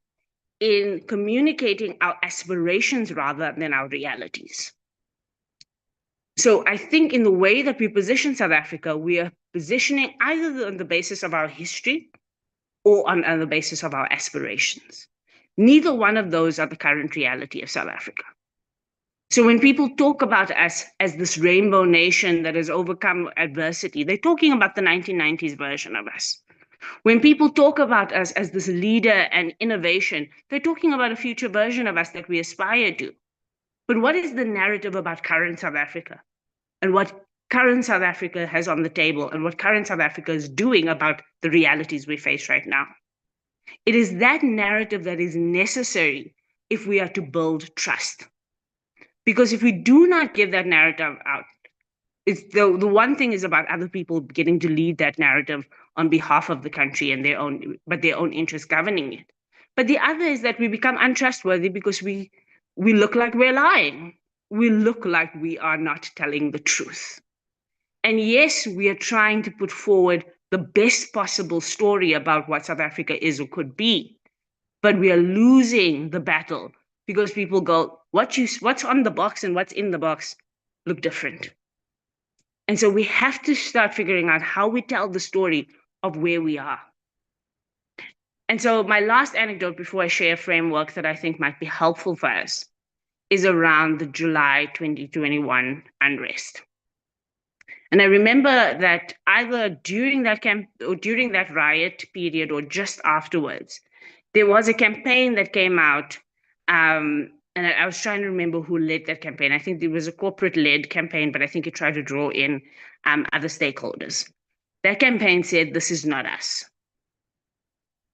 in communicating our aspirations rather than our realities. So I think in the way that we position South Africa, we are positioning either on the basis of our history or on the basis of our aspirations. Neither one of those are the current reality of South Africa. So when people talk about us as this rainbow nation that has overcome adversity, they're talking about the 1990s version of us. When people talk about us as this leader and innovation, they're talking about a future version of us that we aspire to. But what is the narrative about current South Africa? And what current South Africa has on the table and what current South Africa is doing about the realities we face right now? It is that narrative that is necessary if we are to build trust. Because if we do not give that narrative out, it's the one thing is about other people getting to lead that narrative on behalf of the country and their own interests governing it. But the other is that we become untrustworthy because we look like we're lying. We look like we are not telling the truth. And yes, we are trying to put forward the best possible story about what South Africa is or could be, but we are losing the battle because people go, what's on the box and what's in the box look different. And so we have to start figuring out how we tell the story of where we are. And so my last anecdote before I share a framework that I think might be helpful for us is around the July 2021 unrest. And I remember that either during that riot period or just afterwards, there was a campaign that came out, and I was trying to remember who led that campaign. I think it was a corporate-led campaign, but I think it tried to draw in other stakeholders. That campaign said, "This is not us."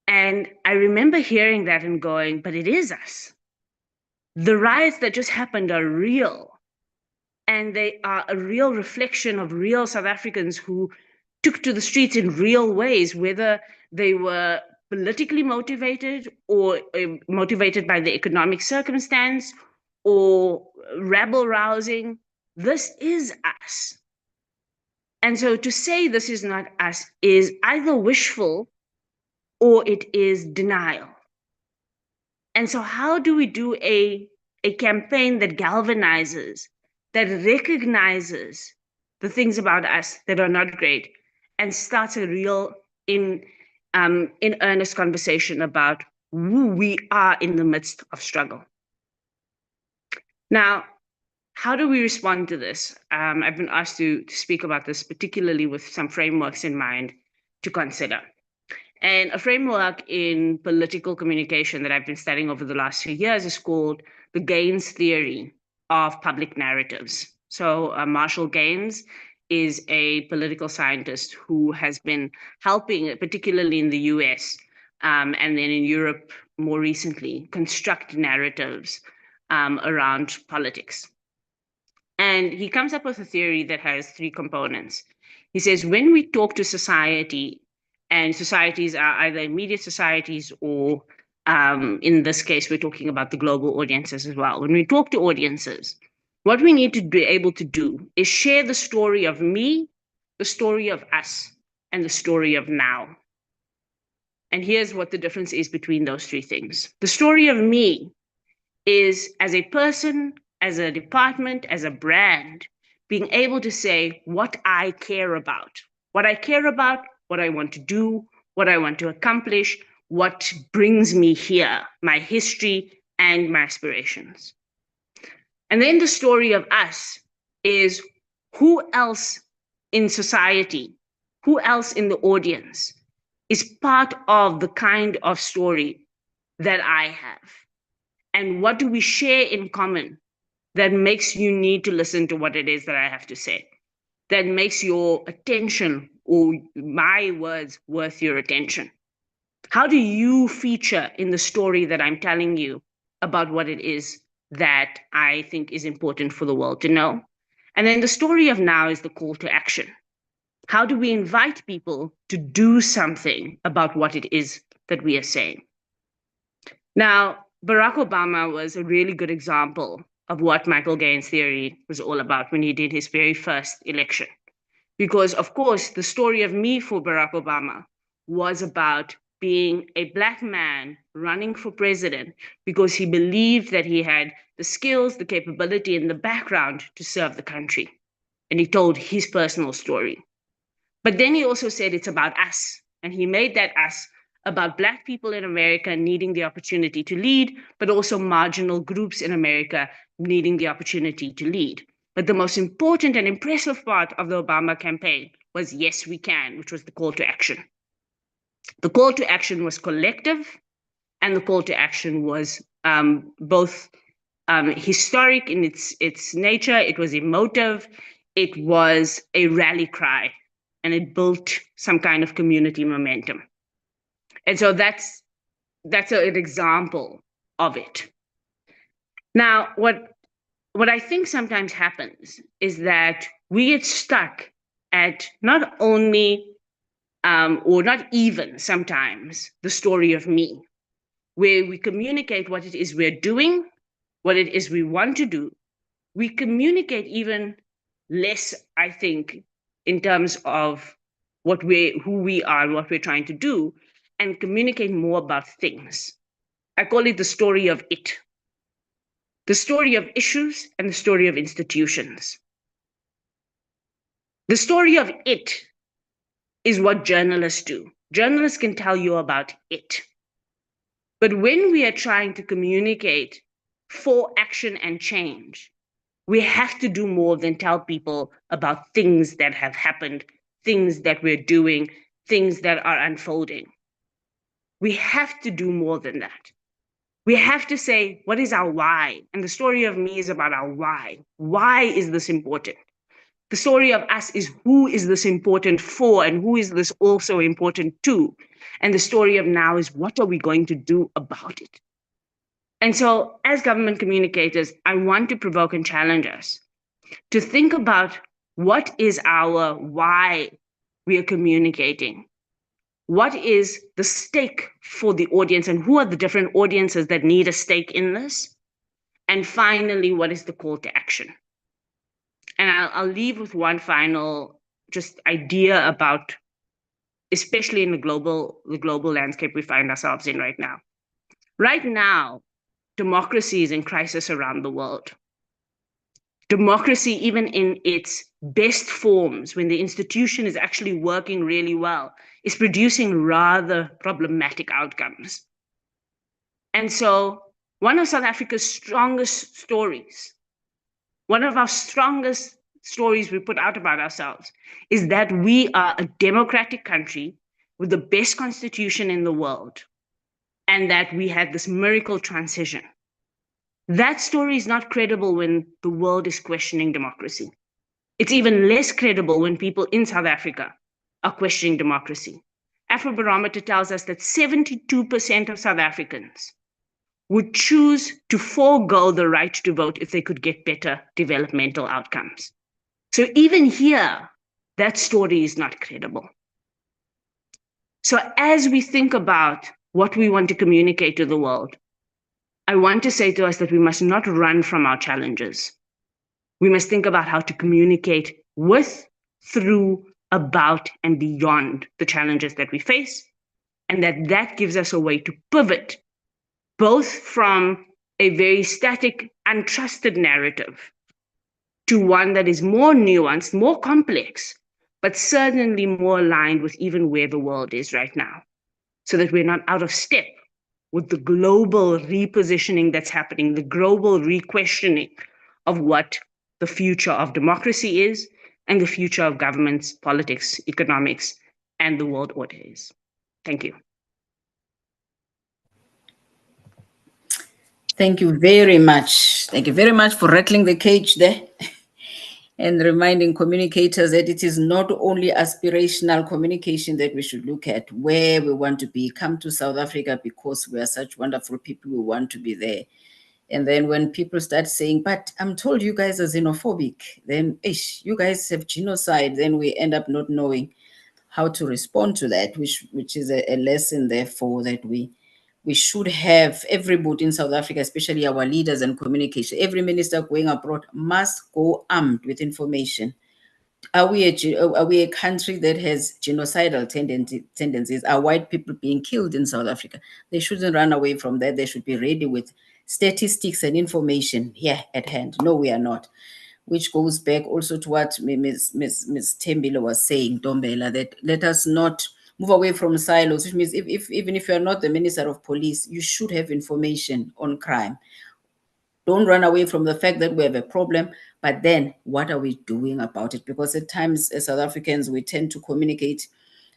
And I remember hearing that and going, but it is us. The riots that just happened are real. And they are a real reflection of real South Africans who took to the streets in real ways, whether they were politically motivated or motivated by the economic circumstance or rabble rousing. This is us. And so to say this is not us is either wishful or it is denial. And so how do we do a campaign that galvanizes, that recognizes the things about us that are not great and starts a real in earnest conversation about who we are in the midst of struggle? Now, how do we respond to this? I've been asked to speak about this, particularly with some frameworks in mind to consider. And a framework in political communication that I've been studying over the last few years is called the Gaines theory of public narratives. So Marshall Gaines is a political scientist who has been helping, particularly in the US, and then in Europe more recently, construct narratives around politics. And he comes up with a theory that has three components. He says, when we talk to society, and societies are either immediate societies or in this case, we're talking about the global audiences as well. When we talk to audiences, what we need to be able to do is share the story of me, the story of us, and the story of now. And here's what the difference is between those three things. The story of me is as a person, as a department, as a brand, being able to say what I care about, what I want to do, what I want to accomplish, what brings me here, my history and my aspirations. And then the story of us is who else in society, who else in the audience is part of the kind of story that I have? And what do we share in common that makes you need to listen to what it is that I have to say, that makes your attention or my words worth your attention? How do you feature in the story that I'm telling you about what it is that I think is important for the world to know? And then the story of now is the call to action. How do we invite people to do something about what it is that we are saying? Now, Barack Obama was a really good example of what Michael Gaines' theory was all about when he did his very first election. Because, of course, the story of me for Barack Obama was about being a Black man running for president because he believed that he had the skills, the capability, and the background to serve the country. And he told his personal story. But then he also said it's about us. And he made that us about Black people in America needing the opportunity to lead, but also marginal groups in America needing the opportunity to lead. But the most important and impressive part of the Obama campaign was Yes, We Can, which was the call to action. The call to action was collective, and the call to action was both historic in its nature. It was emotive. It was a rally cry, and it built some kind of community momentum. And so that's an example of it. Now, what I think sometimes happens is that we get stuck at not only or not even sometimes the story of me, where we communicate what it is we're doing, what it is we want to do. We communicate even less, I think, in terms of who we are, what we're trying to do, and communicate more about things. I call it the story of it. The story of issues and the story of institutions. The story of it is what journalists do. Journalists can tell you about it. But when we are trying to communicate for action and change, we have to do more than tell people about things that have happened, things that we're doing, things that are unfolding. We have to do more than that. We have to say, what is our why? And the story of me is about our why. Why is this important? The story of us is who is this important for and who is this also important to? And the story of now is what are we going to do about it? And so as government communicators, I want to provoke and challenge us to think about what is our why we are communicating. What is the stake for the audience and who are the different audiences that need a stake in this? And finally, what is the call to action? And I'll leave with one final just idea about, especially in the global landscape we find ourselves in right now. Right now, democracy is in crisis around the world. Democracy, even in its best forms, when the institution is actually working really well, is producing rather problematic outcomes. And so one of South Africa's strongest stories, one of our strongest stories we put out about ourselves is that we are a democratic country with the best constitution in the world, and that we had this miracle transition. That story is not credible when the world is questioning democracy. It's even less credible when people in South Africa are questioning democracy. Afrobarometer tells us that 72% of South Africans would choose to forego the right to vote if they could get better developmental outcomes. So even here, that story is not credible. So as we think about what we want to communicate to the world, I want to say to us that we must not run from our challenges. We must think about how to communicate with, through, about, and beyond the challenges that we face, and that gives us a way to pivot both from a very static, untrusted narrative to one that is more nuanced, more complex, but certainly more aligned with even where the world is right now, so that we're not out of step with the global repositioning that's happening, the global re-questioning of what the future of democracy is and the future of governments, politics, economics, and the world order is. Thank you. Thank you very much. Thank you very much for rattling the cage there and reminding communicators that it is not only aspirational communication that we should look at, where we want to be. Come to South Africa because we are such wonderful people, we want to be there. And then when people start saying, but I'm told you guys are xenophobic, then you guys have genocide, then we end up not knowing how to respond to that, which is a lesson, therefore, that we should have everybody in South Africa, especially our leaders and communication. Every minister going abroad must go armed with information. Are we a country that has genocidal tendencies? Are white people being killed in South Africa? They shouldn't run away from that. They should be ready with statistics and information here at hand. No, we are not. Which goes back also to what Ms. Tembile was saying, Dombela, that let us not move away from silos, which means even if you're not the Minister of Police, you should have information on crime. Don't run away from the fact that we have a problem, but then what are we doing about it? Because at times, as South Africans, we tend to communicate.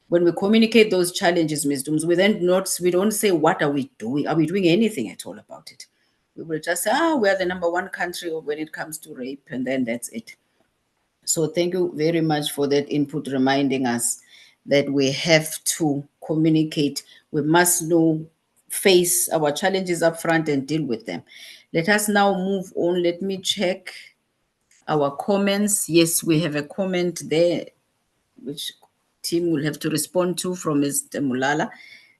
When we communicate those challenges, Ms. Dooms, we don't say, what are we doing? Are we doing anything at all about it? We will just say, we're the #1 country when it comes to rape, and then that's it. So thank you very much for that input, reminding us that we have to communicate. We must know, face our challenges up front and deal with them. Let us now move on. Let me check our comments. Yes, we have a comment there, which team will have to respond to, from Mr. Mulala,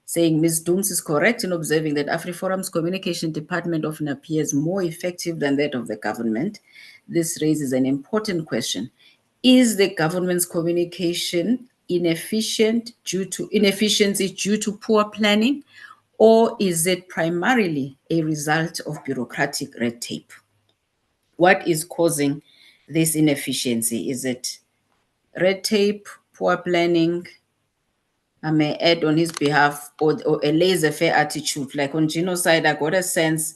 saying Ms. Dooms is correct in observing that AfriForum's communication department often appears more effective than that of the government. This raises an important question. Is the government's communication inefficiency due to poor planning, or is it primarily a result of bureaucratic red tape? What is causing this inefficiency? Is it red tape, poor planning? I may add on his behalf, or a laissez-faire attitude. Like on genocide, I got a sense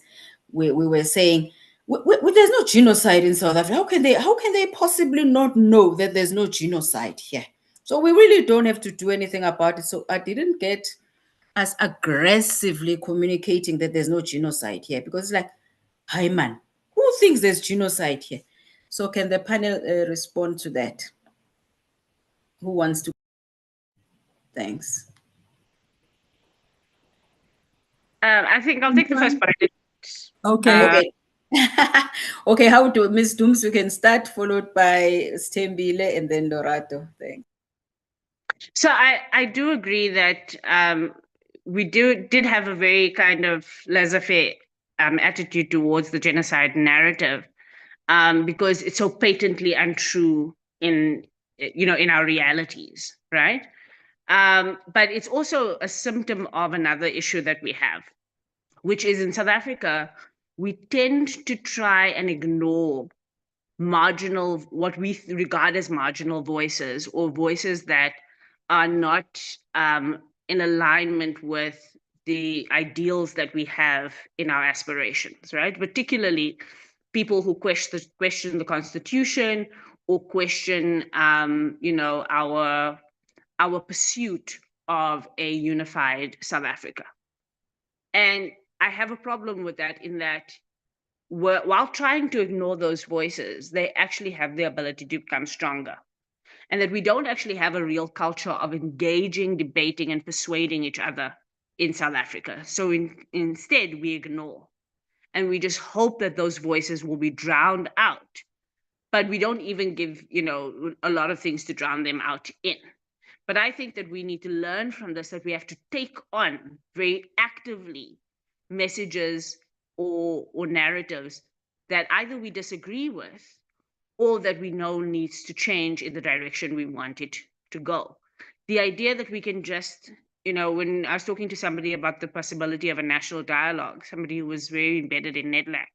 we were saying, there's no genocide in South Africa. How can they possibly not know that there's no genocide here? So we really don't have to do anything about it. So I didn't get us aggressively communicating that there's no genocide here, because it's like, hi man, who thinks there's genocide here? So can the panel respond to that? Who wants to? Thanks. I think I'll take the first part. Okay. Okay. Okay, how to Ms. Dooms, we can start, followed by Stembile and then Lorato. Thanks. So I do agree that we did have a very kind of laissez-faire attitude towards the genocide narrative, because it's so patently untrue in in our realities, right? But it's also a symptom of another issue that we have, which is in South Africa, we tend to try and ignore what we regard as marginal voices, or voices that are not in alignment with the ideals that we have in our aspirations, right? Particularly people who question the Constitution, or question our pursuit of a unified South Africa. And I have a problem with that, in that while trying to ignore those voices, they actually have the ability to become stronger. And that we don't actually have a real culture of engaging, debating, and persuading each other in South Africa. So instead, we ignore. And we just hope that those voices will be drowned out. But we don't even give, a lot of things to drown them out in. But I think that we need to learn from this, that we have to take on very actively messages or narratives that either we disagree with, or that we know needs to change in the direction we want it to go. The idea that we can just, when I was talking to somebody about the possibility of a national dialogue, somebody who was very embedded in NetLab,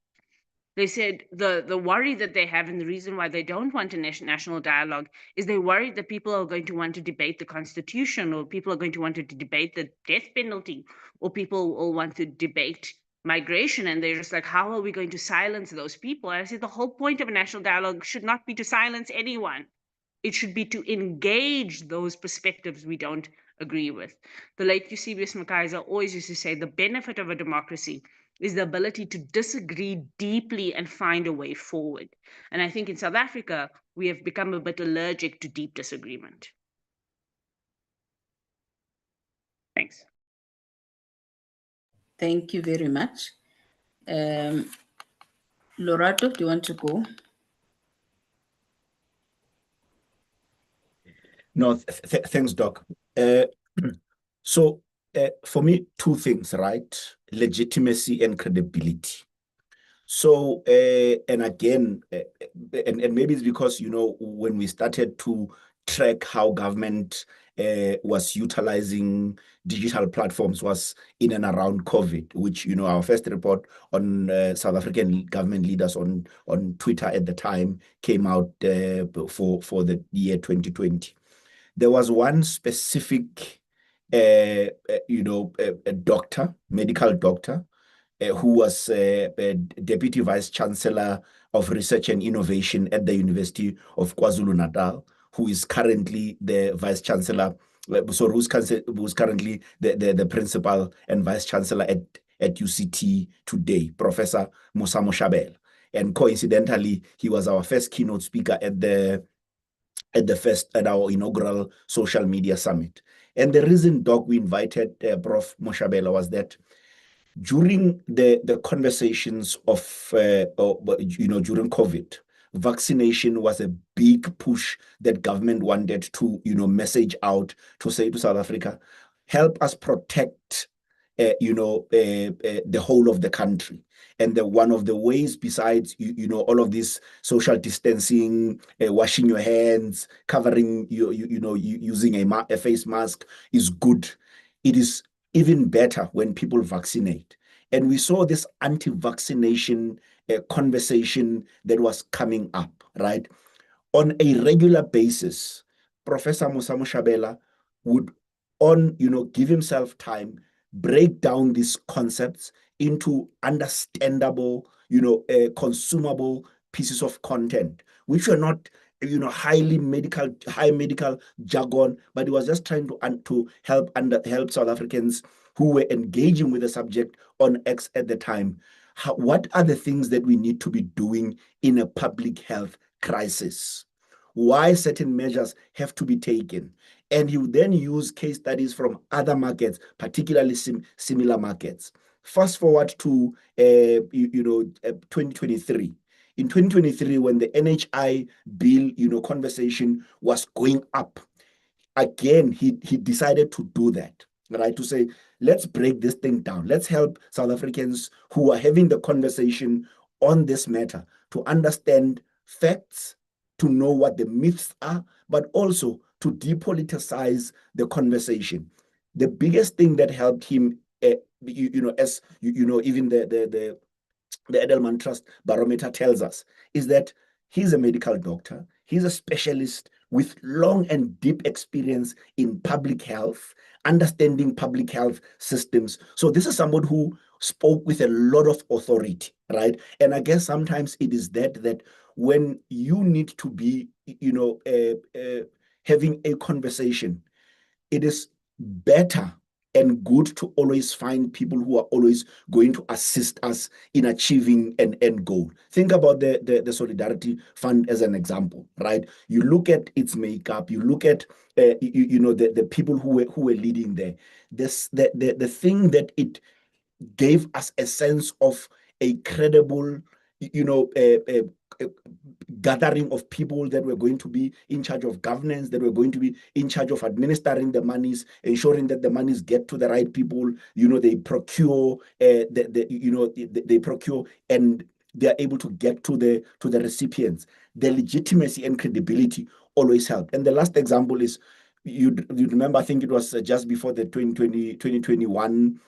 they said the worry that they have, and the reason why they don't want a national dialogue, is they're worried that people are going to want to debate the Constitution, or people are going to want to debate the death penalty, or people will want to debate migration. And they're just like, how are we going to silence those people? And I said, the whole point of a national dialogue should not be to silence anyone. It should be to engage those perspectives we don't agree with. The late Eusebius Makaisa always used to say, the benefit of a democracy is the ability to disagree deeply and find a way forward. And I think in South Africa, we have become a bit allergic to deep disagreement. Thanks. Thank you very much. Lorato, do you want to go? No, thanks, Doc. So for me, two things, right? Legitimacy and credibility. So, and again, and maybe it's because, when we started to track how government was utilizing digital platforms was in and around COVID, which, our first report on South African government leaders on Twitter at the time came out for the year 2020. There was one specific, a doctor, medical doctor, who was Deputy Vice Chancellor of Research and Innovation at the University of KwaZulu-Natal, who is currently the Vice Chancellor, who's currently the Principal and Vice Chancellor at UCT today, Professor Musa Moshabela. And coincidentally, he was our first keynote speaker at our inaugural social media summit. And the reason, Doc, we invited Prof. Moshabela was that during the conversations during COVID, vaccination was a big push that government wanted to, message out to say to South Africa, help us protect, the whole of the country. And one of the ways, besides, all of this social distancing, washing your hands, covering, using a face mask is good. It is even better when people vaccinate. And we saw this anti-vaccination conversation that was coming up, right? On a regular basis, Professor Musa Moshabela would give himself time, break down these concepts into understandable, consumable pieces of content, which were not, high medical jargon, but he was just trying to help South Africans who were engaging with the subject on X at the time. What are the things that we need to be doing in a public health crisis? Why certain measures have to be taken? And he would then use case studies from other markets, particularly similar markets. Fast forward to 2023. In 2023, when the NHI bill, conversation was going up, again, he decided to do that, right? To say, let's break this thing down. Let's help South Africans who are having the conversation on this matter to understand facts, to know what the myths are, but also to depoliticize the conversation. The biggest thing that helped him, even the Edelman Trust Barometer tells us, is that he's a medical doctor. He's a specialist with long and deep experience in public health, understanding public health systems. So this is someone who spoke with a lot of authority, right? And I guess sometimes it is that when you need to be, having a conversation, it is better and good to always find people who are always going to assist us in achieving an end goal. Think about the Solidarity Fund as an example, right? You look at its makeup, you look at the people who were leading there. The thing that it gave us a sense of a credible, gathering of people that were going to be in charge of governance, that were going to be in charge of administering the monies, ensuring that the monies get to the right people. They procure, they procure and they're able to get to the recipients. The legitimacy and credibility always help. And the last example is, you remember, I think it was just before the 2021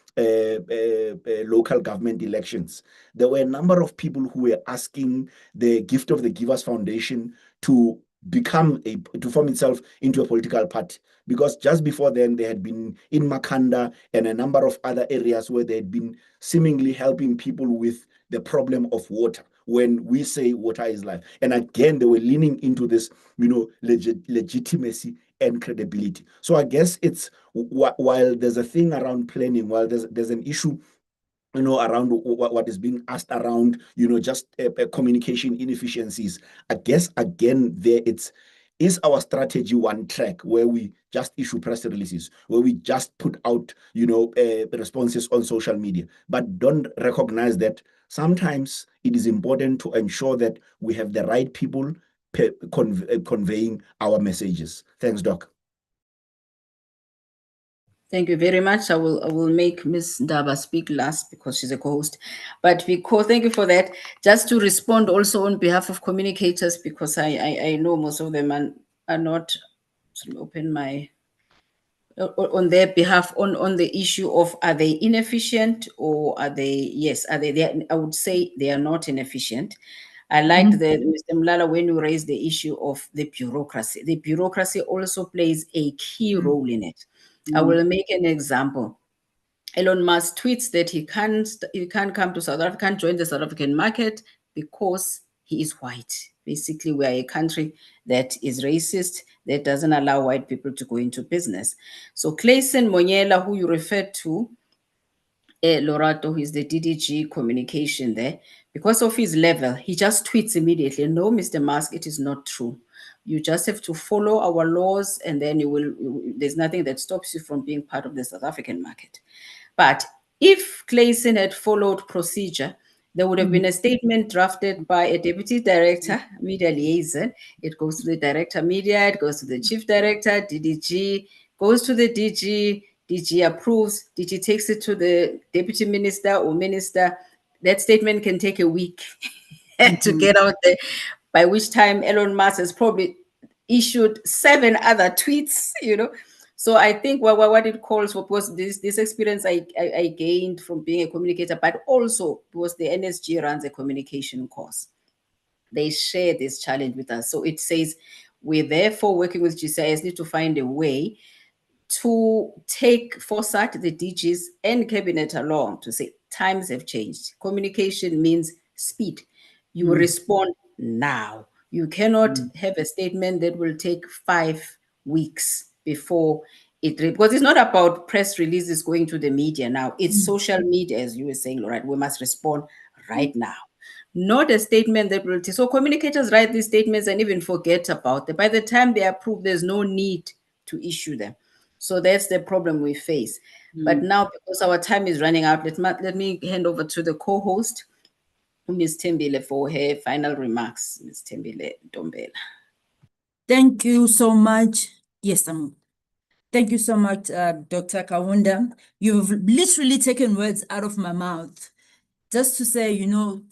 local government elections. There were a number of people who were asking the Gift of the Givers Foundation to form itself into a political party, because just before then they had been in Makanda and a number of other areas where they had been seemingly helping people with the problem of water, when we say water is life. And again, they were leaning into this, legitimacy and credibility. So I guess it's, while there's a thing around planning, while there's an issue around what is being asked around, just communication inefficiencies. I guess, again, there it's Is our strategy one track where we just issue press releases, where we just put out, responses on social media, but don't recognize that sometimes it is important to ensure that we have the right people conveying our messages. Thanks, Doc. Thank you very much. I will make Ms. Ndaba speak last because she's a co-host. But thank you for that. Just to respond also on behalf of communicators, because I know most of them are not. Open my on their behalf on the issue of, are they inefficient or are they, yes, are they, I would say they are not inefficient. I liked Mr. Mlala, when you raised the issue of the bureaucracy. The bureaucracy also plays a key role in it. I will make an example. Elon Musk tweets that he can't come to South Africa, can't join the South African market because he is white. Basically, we are a country that is racist, that doesn't allow white people to go into business. So Clayson Monyela, who you referred to, Lorato, who is the DDG communication there, because of his level, he just tweets immediately, no, Mr. Musk, it is not true. You just have to follow our laws, and then there's nothing that stops you from being part of the South African market. But if Clayson had followed procedure, there would have been a statement drafted by a deputy director, media liaison. It goes to the director media, it goes to the chief director, DDG, goes to the DG, DG approves, DG takes it to the deputy minister or minister. That statement can take a week to get out there, by which time Elon Musk has probably issued 7 other tweets, So I think what it calls for was this experience I gained from being a communicator, but also because the NSG runs a communication course. They share this challenge with us. So it says, we're therefore working with GCIS need to find a way to take foresight, the DGs and cabinet along to say times have changed. Communication means speed. You respond now. You cannot have a statement that will take 5 weeks before it, because it's not about press releases going to the media now. It's social media, as you were saying, right? We must respond right now. Not a statement that will. So communicators write these statements and even forget about them. By the time they approve, there's no need to issue them. So that's the problem we face. But now, because our time is running out, let me hand over to the co-host, Ms. Tembile, for her final remarks. Ms. Tembile Dombela. Thank you so much. Yes, thank you so much, Dr. Kawunda. You've literally taken words out of my mouth. Just to say,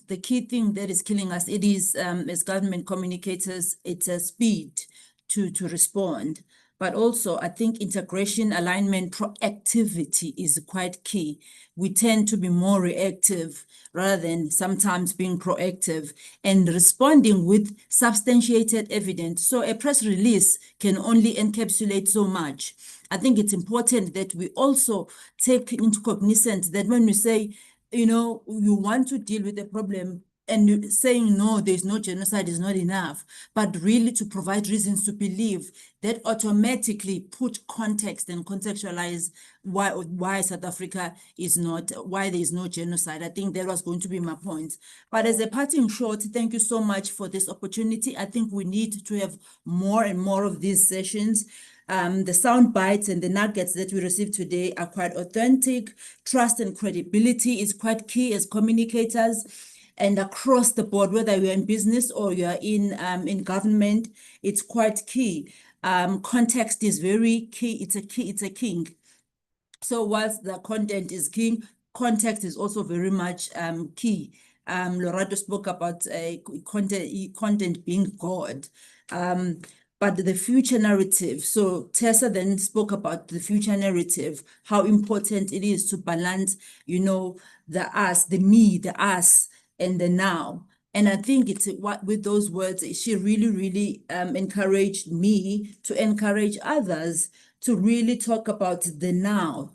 the key thing that is killing us, it is, as government communicators, it's a speed to respond. But also, I think integration, alignment, proactivity is quite key. We tend to be more reactive rather than sometimes being proactive and responding with substantiated evidence. So a press release can only encapsulate so much. I think it's important that we also take into cognizance that when we say, you want to deal with the problem, and saying no, there's no genocide is not enough, but really to provide reasons to believe, that automatically put context and contextualize why South Africa is not, why there is no genocide. I think that was going to be my point. But as a parting shot, thank you so much for this opportunity. I think we need to have more and more of these sessions. The sound bites and the nuggets that we received today are quite authentic. Trust and credibility is quite key as communicators, and across the board, whether you're in business or you're in government, it's quite key. Context is very key. It's a king. So whilst the content is king, context is also very much key. Lorato spoke about content being God. But the future narrative. So Tessa then spoke about the future narrative, how important it is to balance, the us, the me, the us, and the now. And I think it's what with those words, she really, really encouraged me to encourage others to really talk about the now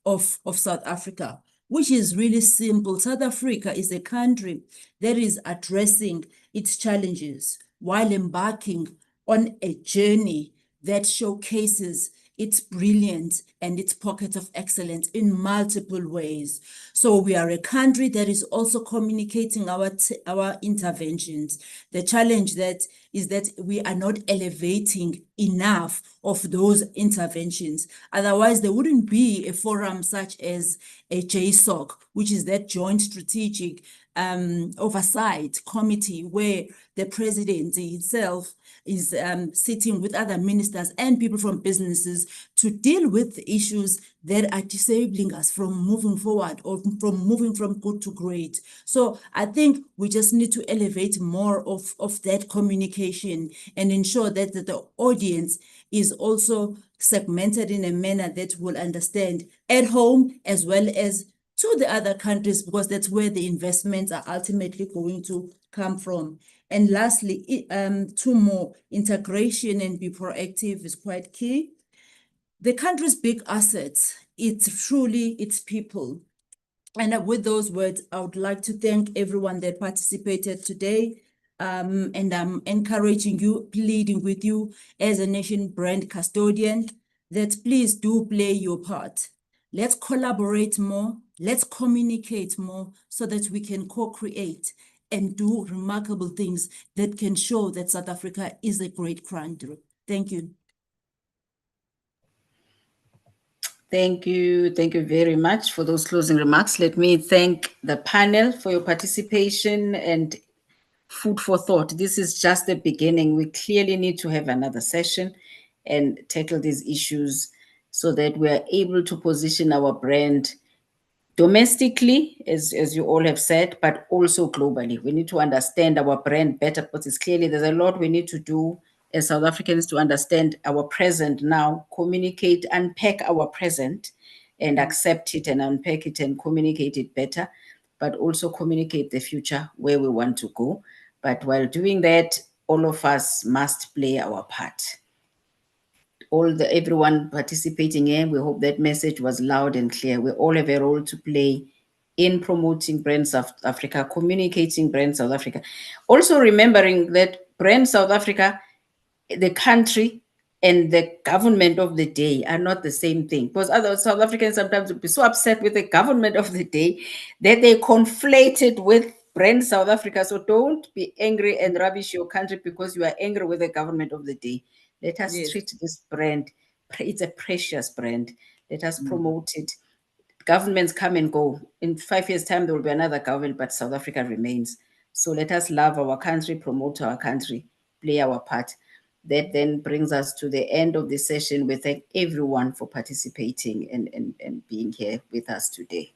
of South Africa, which is really simple. South Africa is a country that is addressing its challenges while embarking on a journey that showcases its brilliance and its pockets of excellence in multiple ways. So we are a country that is also communicating our interventions. The challenge that is that we are not elevating enough of those interventions. Otherwise, there wouldn't be a forum such as a JSOC, which is that joint strategic oversight committee where the presidency itself is sitting with other ministers and people from businesses to deal with the issues that are disabling us from moving forward or from moving from good to great. So I think we just need to elevate more of that communication and ensure that the audience is also segmented in a manner that will understand at home as well as to the other countries, because that's where the investments are ultimately going to come from. And lastly, two more, integration and be proactive is quite key. The country's big assets, it's truly its people. And with those words, I would like to thank everyone that participated today. And I'm encouraging you, pleading with you as a nation brand custodian, that please do play your part. Let's collaborate more, let's communicate more so that we can co-create and do remarkable things that can show that South Africa is a great country. Thank you. Thank you. Thank you very much for those closing remarks. Let me thank the panel for your participation and food for thought. This is just the beginning. We clearly need to have another session and tackle these issues so that we are able to position our brand domestically, as you all have said, but also globally. We need to understand our brand better, because it's clearly there's a lot we need to do as South Africans to understand our present now, communicate, unpack our present and accept it and unpack it and communicate it better, but also communicate the future where we want to go. But while doing that, all of us must play our part. Everyone participating here, we hope that message was loud and clear. We all have a role to play in promoting Brand South Africa, communicating Brand South Africa. Also remembering that Brand South Africa, the country and the government of the day are not the same thing. Because other South Africans sometimes would be so upset with the government of the day that they conflate it with Brand South Africa. So don't be angry and rubbish your country because you are angry with the government of the day. Let us treat this brand. It's a precious brand. Let us promote it. Governments come and go. In 5 years' time, there will be another government, but South Africa remains. So let us love our country, promote our country, play our part. That then brings us to the end of the session. We thank everyone for participating and being here with us today.